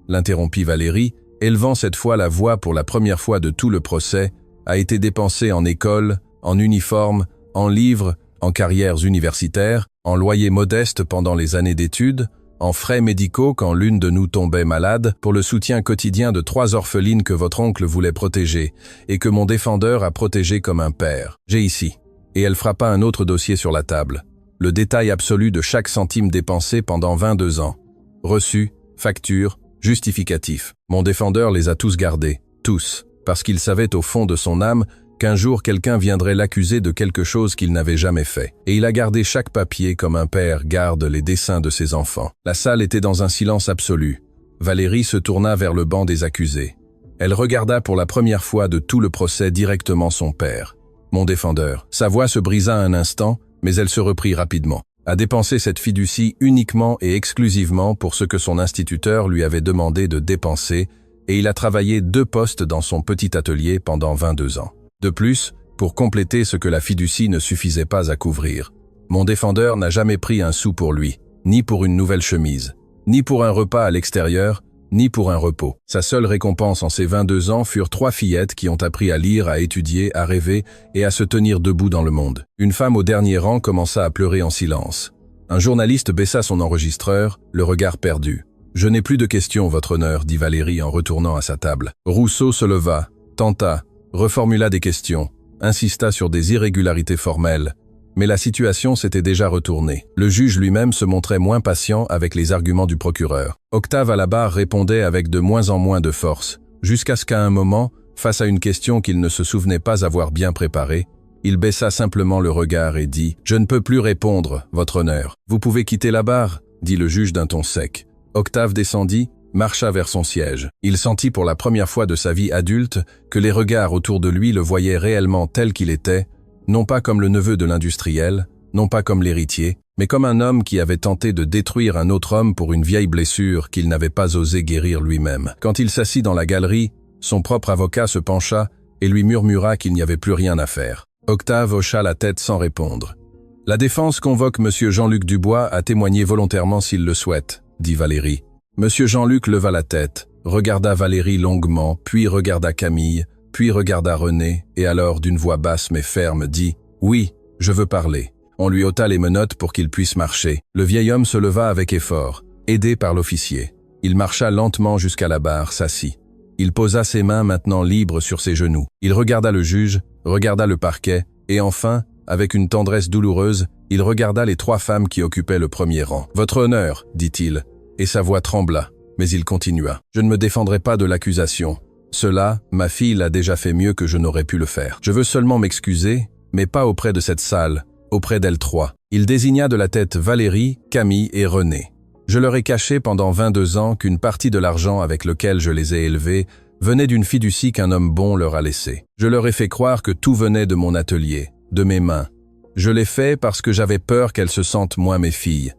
A: l'interrompit Valérie, élevant cette fois la voix pour la première fois de tout le procès, a été dépensé en école, en uniforme, en livres, en carrières universitaires, en loyers modestes pendant les années d'études, en frais médicaux quand l'une de nous tombait malade, pour le soutien quotidien de 3 orphelines que votre oncle voulait protéger, et que mon défendeur a protégé comme un père. J'ai ici. » Et elle frappa un autre dossier sur la table. Le détail absolu de chaque centime dépensé pendant 22 ans. Reçus, factures, justificatifs. Mon défendeur les a tous gardés, tous, parce qu'il savait au fond de son âme qu'un jour quelqu'un viendrait l'accuser de quelque chose qu'il n'avait jamais fait. Et il a gardé chaque papier comme un père garde les dessins de ses enfants. La salle était dans un silence absolu. Valérie se tourna vers le banc des accusés. Elle regarda pour la première fois de tout le procès directement son père, mon défendeur. Sa voix se brisa un instant, mais elle se reprit rapidement. A dépensé cette fiducie uniquement et exclusivement pour ce que son instituteur lui avait demandé de dépenser, et il a travaillé 2 postes dans son petit atelier pendant 22 ans. De plus, pour compléter ce que la fiducie ne suffisait pas à couvrir, mon défendeur n'a jamais pris un sou pour lui, ni pour une nouvelle chemise, ni pour un repas à l'extérieur, ni pour un repos. Sa seule récompense en ces 22 ans furent 3 fillettes qui ont appris à lire, à étudier, à rêver et à se tenir debout dans le monde. Une femme au dernier rang commença à pleurer en silence. Un journaliste baissa son enregistreur, le regard perdu. « Je n'ai plus de questions, votre honneur, » dit Valérie en retournant à sa table. Rousseau se leva, tenta, reformula des questions, insista sur des irrégularités formelles. Mais la situation s'était déjà retournée. Le juge lui-même se montrait moins patient avec les arguments du procureur. Octave à la barre répondait avec de moins en moins de force, jusqu'à ce qu'à un moment, face à une question qu'il ne se souvenait pas avoir bien préparée, il baissa simplement le regard et dit « Je ne peux plus répondre, votre honneur. Vous pouvez quitter la barre » dit le juge d'un ton sec. Octave descendit, marcha vers son siège. Il sentit pour la première fois de sa vie adulte que les regards autour de lui le voyaient réellement tel qu'il était, non pas comme le neveu de l'industriel, non pas comme l'héritier, mais comme un homme qui avait tenté de détruire un autre homme pour une vieille blessure qu'il n'avait pas osé guérir lui-même. Quand il s'assit dans la galerie, son propre avocat se pencha et lui murmura qu'il n'y avait plus rien à faire. Octave hocha la tête sans répondre. « La défense convoque monsieur Jean-Luc Dubois à témoigner volontairement s'il le souhaite, » dit Valérie. Monsieur Jean-Luc leva la tête, regarda Valérie longuement, puis regarda Camille, puis regarda René, et alors d'une voix basse mais ferme dit « Oui, je veux parler ». On lui ôta les menottes pour qu'il puisse marcher. Le vieil homme se leva avec effort, aidé par l'officier. Il marcha lentement jusqu'à la barre, s'assit. Il posa ses mains maintenant libres sur ses genoux. Il regarda le juge, regarda le parquet, et enfin, avec une tendresse douloureuse, il regarda les 3 femmes qui occupaient le premier rang. « Votre honneur », dit-il, et sa voix trembla, mais il continua. « Je ne me défendrai pas de l'accusation. Cela, ma fille l'a déjà fait mieux que je n'aurais pu le faire. Je veux seulement m'excuser, mais pas auprès de cette salle, auprès d'elles 3. » Il désigna de la tête Valérie, Camille et René. « Je leur ai caché pendant 22 ans qu'une partie de l'argent avec lequel je les ai élevés venait d'une fiducie qu'un homme bon leur a laissée. Je leur ai fait croire que tout venait de mon atelier, de mes mains. Je l'ai fait parce que j'avais peur qu'elles se sentent moins mes filles.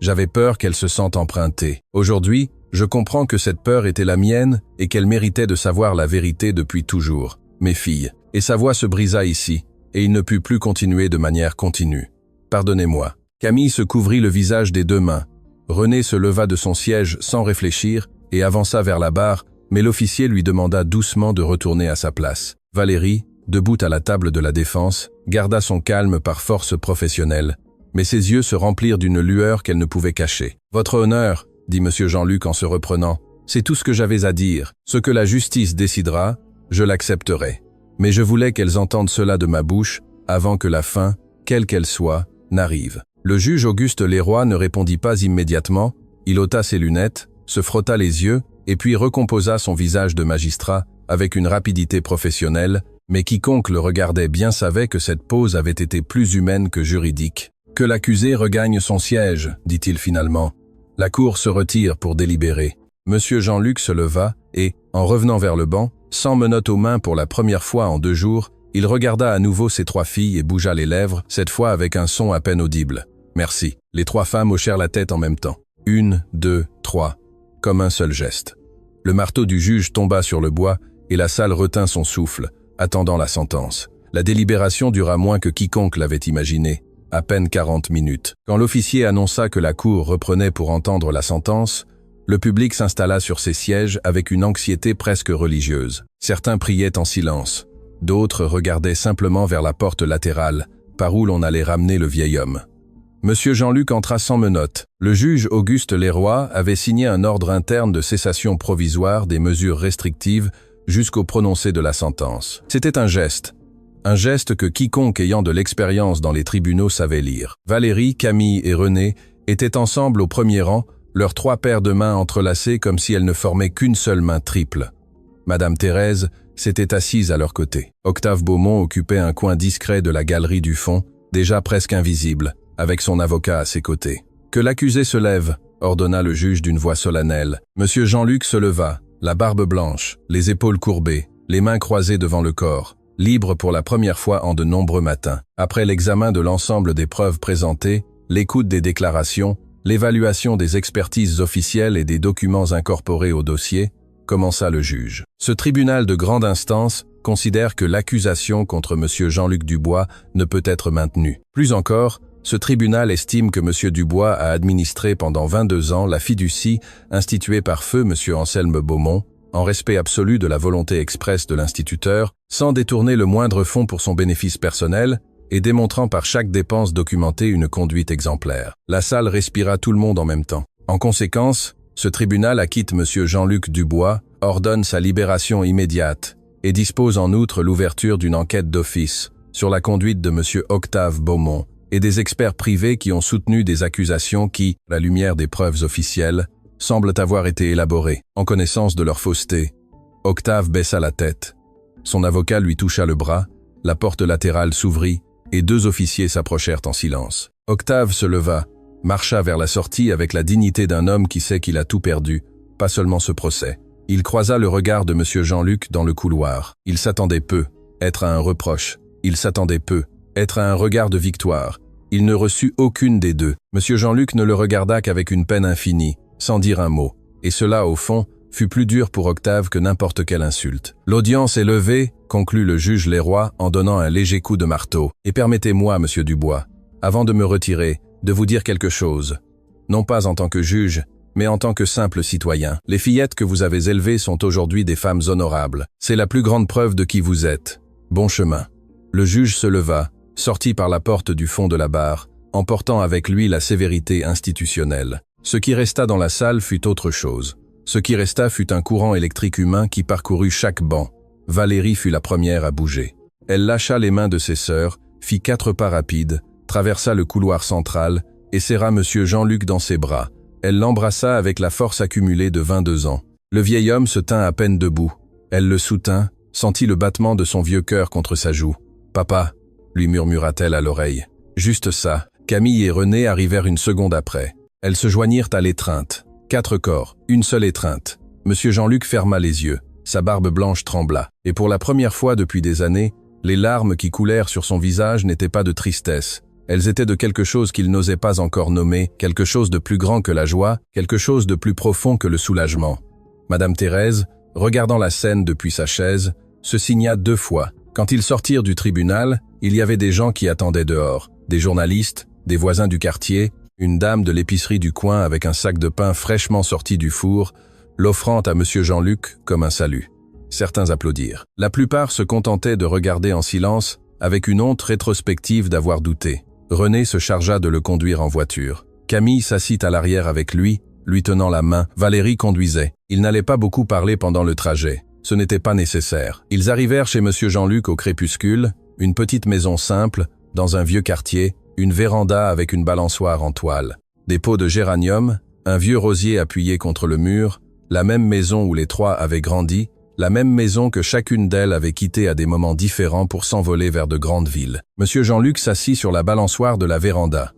A: J'avais peur qu'elles se sentent empruntées. Aujourd'hui, je comprends que cette peur était la mienne et qu'elle méritait de savoir la vérité depuis toujours. Mes filles. » Et sa voix se brisa ici, et il ne put plus continuer de manière continue. « Pardonnez-moi. » Camille se couvrit le visage des 2 mains. René se leva de son siège sans réfléchir et avança vers la barre, mais l'officier lui demanda doucement de retourner à sa place. Valérie, debout à la table de la défense, garda son calme par force professionnelle, mais ses yeux se remplirent d'une lueur qu'elle ne pouvait cacher. « Votre honneur, » dit M. Jean-Luc en se reprenant, « c'est tout ce que j'avais à dire. Ce que la justice décidera, je l'accepterai. Mais je voulais qu'elles entendent cela de ma bouche avant que la fin, quelle qu'elle soit, n'arrive. » Le juge Auguste Leroy ne répondit pas immédiatement, il ôta ses lunettes, se frotta les yeux, et puis recomposa son visage de magistrat avec une rapidité professionnelle, mais quiconque le regardait bien savait que cette pose avait été plus humaine que juridique. « Que l'accusé regagne son siège, » dit-il finalement. La cour se retire pour délibérer. Monsieur Jean-Luc se leva et, en revenant vers le banc, sans menottes aux mains pour la première fois en 2 jours, il regarda à nouveau ses 3 filles et bougea les lèvres, cette fois avec un son à peine audible. « Merci. » Les 3 femmes hochèrent la tête en même temps. 1, 2, 3. Comme un seul geste. Le marteau du juge tomba sur le bois et la salle retint son souffle, attendant la sentence. La délibération dura moins que quiconque l'avait imaginé, à peine 40 minutes. Quand l'officier annonça que la cour reprenait pour entendre la sentence, le public s'installa sur ses sièges avec une anxiété presque religieuse. Certains priaient en silence, d'autres regardaient simplement vers la porte latérale, par où l'on allait ramener le vieil homme. Monsieur Jean-Luc entra sans menottes. Le juge Auguste Leroy avait signé un ordre interne de cessation provisoire des mesures restrictives jusqu'au prononcé de la sentence. C'était un geste que quiconque ayant de l'expérience dans les tribunaux savait lire. Valérie, Camille et René étaient ensemble au premier rang, leurs 3 paires de mains entrelacées comme si elles ne formaient qu'une seule main triple. Madame Thérèse s'était assise à leur côté. Octave Beaumont occupait un coin discret de la galerie du fond, déjà presque invisible, avec son avocat à ses côtés. « Que l'accusé se lève », ordonna le juge d'une voix solennelle. Monsieur Jean-Luc se leva, la barbe blanche, les épaules courbées, les mains croisées devant le corps, libre pour la première fois en de nombreux matins. Après l'examen de l'ensemble des preuves présentées, l'écoute des déclarations, l'évaluation des expertises officielles et des documents incorporés au dossier, commença le juge. Ce tribunal de grande instance considère que l'accusation contre M. Jean-Luc Dubois ne peut être maintenue. Plus encore, ce tribunal estime que M. Dubois a administré pendant 22 ans la fiducie instituée par feu M. Anselme Beaumont, en respect absolu de la volonté expresse de l'instituteur, sans détourner le moindre fonds pour son bénéfice personnel et démontrant par chaque dépense documentée une conduite exemplaire. La salle respira tout le monde en même temps. En conséquence, ce tribunal acquitte M. Jean-Luc Dubois, ordonne sa libération immédiate et dispose en outre l'ouverture d'une enquête d'office sur la conduite de M. Octave Beaumont et des experts privés qui ont soutenu des accusations qui, à la lumière des preuves officielles, semblent avoir été élaborées. En connaissance de leur fausseté, Octave baissa la tête. Son avocat lui toucha le bras, la porte latérale s'ouvrit et 2 officiers s'approchèrent en silence. Octave se leva, marcha vers la sortie avec la dignité d'un homme qui sait qu'il a tout perdu, pas seulement ce procès. Il croisa le regard de M. Jean-Luc dans le couloir. Il s'attendait peu, être à un reproche. Il s'attendait peu, être à un regard de victoire. Il ne reçut aucune des 2. M. Jean-Luc ne le regarda qu'avec une peine infinie, sans dire un mot. Et cela, au fond, fut plus dur pour Octave que n'importe quelle insulte. « L'audience est levée », conclut le juge Leroy en donnant un léger coup de marteau. « Et permettez-moi, monsieur Dubois, avant de me retirer, de vous dire quelque chose. Non pas en tant que juge, mais en tant que simple citoyen. Les fillettes que vous avez élevées sont aujourd'hui des femmes honorables. C'est la plus grande preuve de qui vous êtes. Bon chemin. » Le juge se leva, sortit par la porte du fond de la barre, emportant avec lui la sévérité institutionnelle. Ce qui resta dans la salle fut autre chose. Ce qui resta fut un courant électrique humain qui parcourut chaque banc. Valérie fut la première à bouger. Elle lâcha les mains de ses sœurs, fit 4 pas rapides, traversa le couloir central et serra M. Jean-Luc dans ses bras. Elle l'embrassa avec la force accumulée de 22 ans. Le vieil homme se tint à peine debout. Elle le soutint, sentit le battement de son vieux cœur contre sa joue. « Papa », lui murmura-t-elle à l'oreille. Juste ça. Camille et René arrivèrent une seconde après. Elles se joignirent à l'étreinte. 4 corps, une seule étreinte. Monsieur Jean-Luc ferma les yeux. Sa barbe blanche trembla. Et pour la première fois depuis des années, les larmes qui coulèrent sur son visage n'étaient pas de tristesse. Elles étaient de quelque chose qu'il n'osait pas encore nommer, quelque chose de plus grand que la joie, quelque chose de plus profond que le soulagement. Madame Thérèse, regardant la scène depuis sa chaise, se signa 2 fois. Quand ils sortirent du tribunal, il y avait des gens qui attendaient dehors, des journalistes, des voisins du quartier, une dame de l'épicerie du coin avec un sac de pain fraîchement sorti du four, l'offrant à M. Jean-Luc comme un salut. Certains applaudirent. La plupart se contentaient de regarder en silence, avec une honte rétrospective d'avoir douté. René se chargea de le conduire en voiture. Camille s'assit à l'arrière avec lui tenant la main. Valérie conduisait. Ils n'allaient pas beaucoup parler pendant le trajet. Ce n'était pas nécessaire. Ils arrivèrent chez Monsieur Jean-Luc au crépuscule, une petite maison simple, dans un vieux quartier, une véranda avec une balançoire en toile. Des pots de géranium, un vieux rosier appuyé contre le mur, la même maison où les trois avaient grandi, la même maison que chacune d'elles avait quittée à des moments différents pour s'envoler vers de grandes villes. Monsieur Jean-Luc s'assit sur la balançoire de la véranda.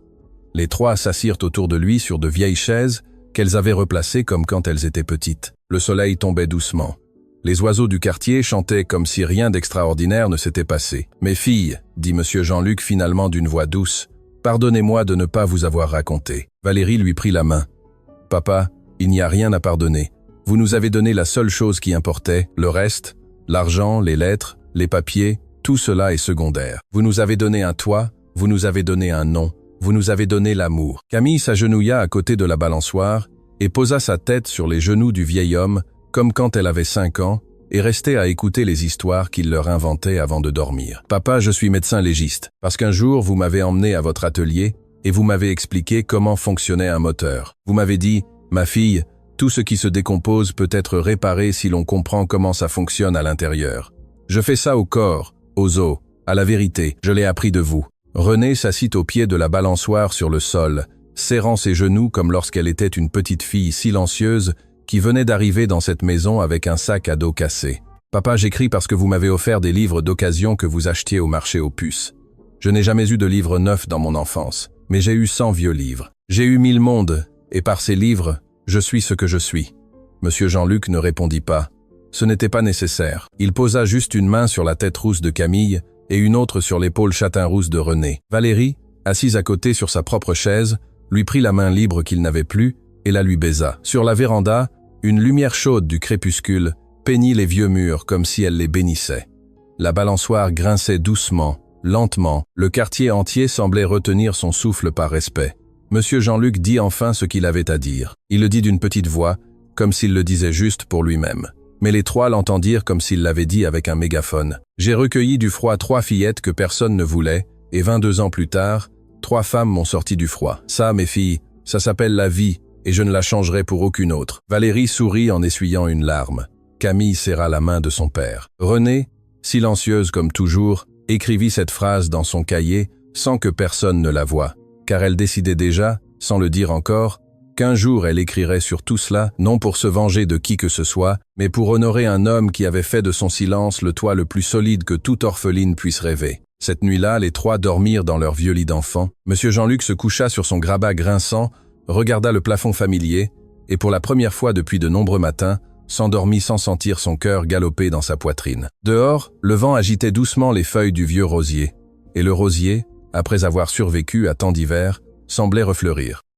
A: Les trois s'assirent autour de lui sur de vieilles chaises qu'elles avaient replacées comme quand elles étaient petites. Le soleil tombait doucement. Les oiseaux du quartier chantaient comme si rien d'extraordinaire ne s'était passé. « Mes filles, dit Monsieur Jean-Luc finalement d'une voix douce, pardonnez-moi de ne pas vous avoir raconté. » Valérie lui prit la main. « Papa, il n'y a rien à pardonner. Vous nous avez donné la seule chose qui importait, le reste, l'argent, les lettres, les papiers, tout cela est secondaire. Vous nous avez donné un toit, vous nous avez donné un nom, vous nous avez donné l'amour. » Camille s'agenouilla à côté de la balançoire et posa sa tête sur les genoux du vieil homme, comme quand elle avait 5 ans, et restait à écouter les histoires qu'il leur inventait avant de dormir. « Papa, je suis médecin légiste, parce qu'un jour vous m'avez emmené à votre atelier et vous m'avez expliqué comment fonctionnait un moteur. Vous m'avez dit, ma fille, tout ce qui se décompose peut être réparé si l'on comprend comment ça fonctionne à l'intérieur. Je fais ça au corps, aux os, à la vérité, je l'ai appris de vous. » René s'assit au pied de la balançoire sur le sol, serrant ses genoux comme lorsqu'elle était une petite fille silencieuse qui venait d'arriver dans cette maison avec un sac à dos cassé. « Papa, j'écris parce que vous m'avez offert des livres d'occasion que vous achetiez au marché aux puces. Je n'ai jamais eu de livres neufs dans mon enfance, mais j'ai eu 100 vieux livres. J'ai eu 1000 mondes, et par ces livres, je suis ce que je suis. » Monsieur Jean-Luc ne répondit pas. Ce n'était pas nécessaire. Il posa juste une main sur la tête rousse de Camille et une autre sur l'épaule châtain-rousse de René. Valérie, assise à côté sur sa propre chaise, lui prit la main libre qu'il n'avait plus et la lui baisa. Sur la véranda, une lumière chaude du crépuscule peignit les vieux murs comme si elle les bénissait. La balançoire grinçait doucement, lentement. Le quartier entier semblait retenir son souffle par respect. Monsieur Jean-Luc dit enfin ce qu'il avait à dire. Il le dit d'une petite voix, comme s'il le disait juste pour lui-même. Mais les trois l'entendirent comme s'il l'avait dit avec un mégaphone. « J'ai recueilli du froid 3 fillettes que personne ne voulait, et 22 ans plus tard, 3 femmes m'ont sorti du froid. Ça, mes filles, ça s'appelle la vie, et je ne la changerai pour aucune autre. » Valérie sourit en essuyant une larme. Camille serra la main de son père. René, silencieuse comme toujours, écrivit cette phrase dans son cahier sans que personne ne la voie, car elle décidait déjà, sans le dire encore, qu'un jour elle écrirait sur tout cela, non pour se venger de qui que ce soit, mais pour honorer un homme qui avait fait de son silence le toit le plus solide que toute orpheline puisse rêver. Cette nuit-là, les trois dormirent dans leur vieux lit d'enfant. Monsieur Jean-Luc se coucha sur son grabat grinçant, regarda le plafond familier, et pour la première fois depuis de nombreux matins, s'endormit sans sentir son cœur galoper dans sa poitrine. Dehors, le vent agitait doucement les feuilles du vieux rosier, et le rosier, après avoir survécu à tant d'hivers, semblait refleurir.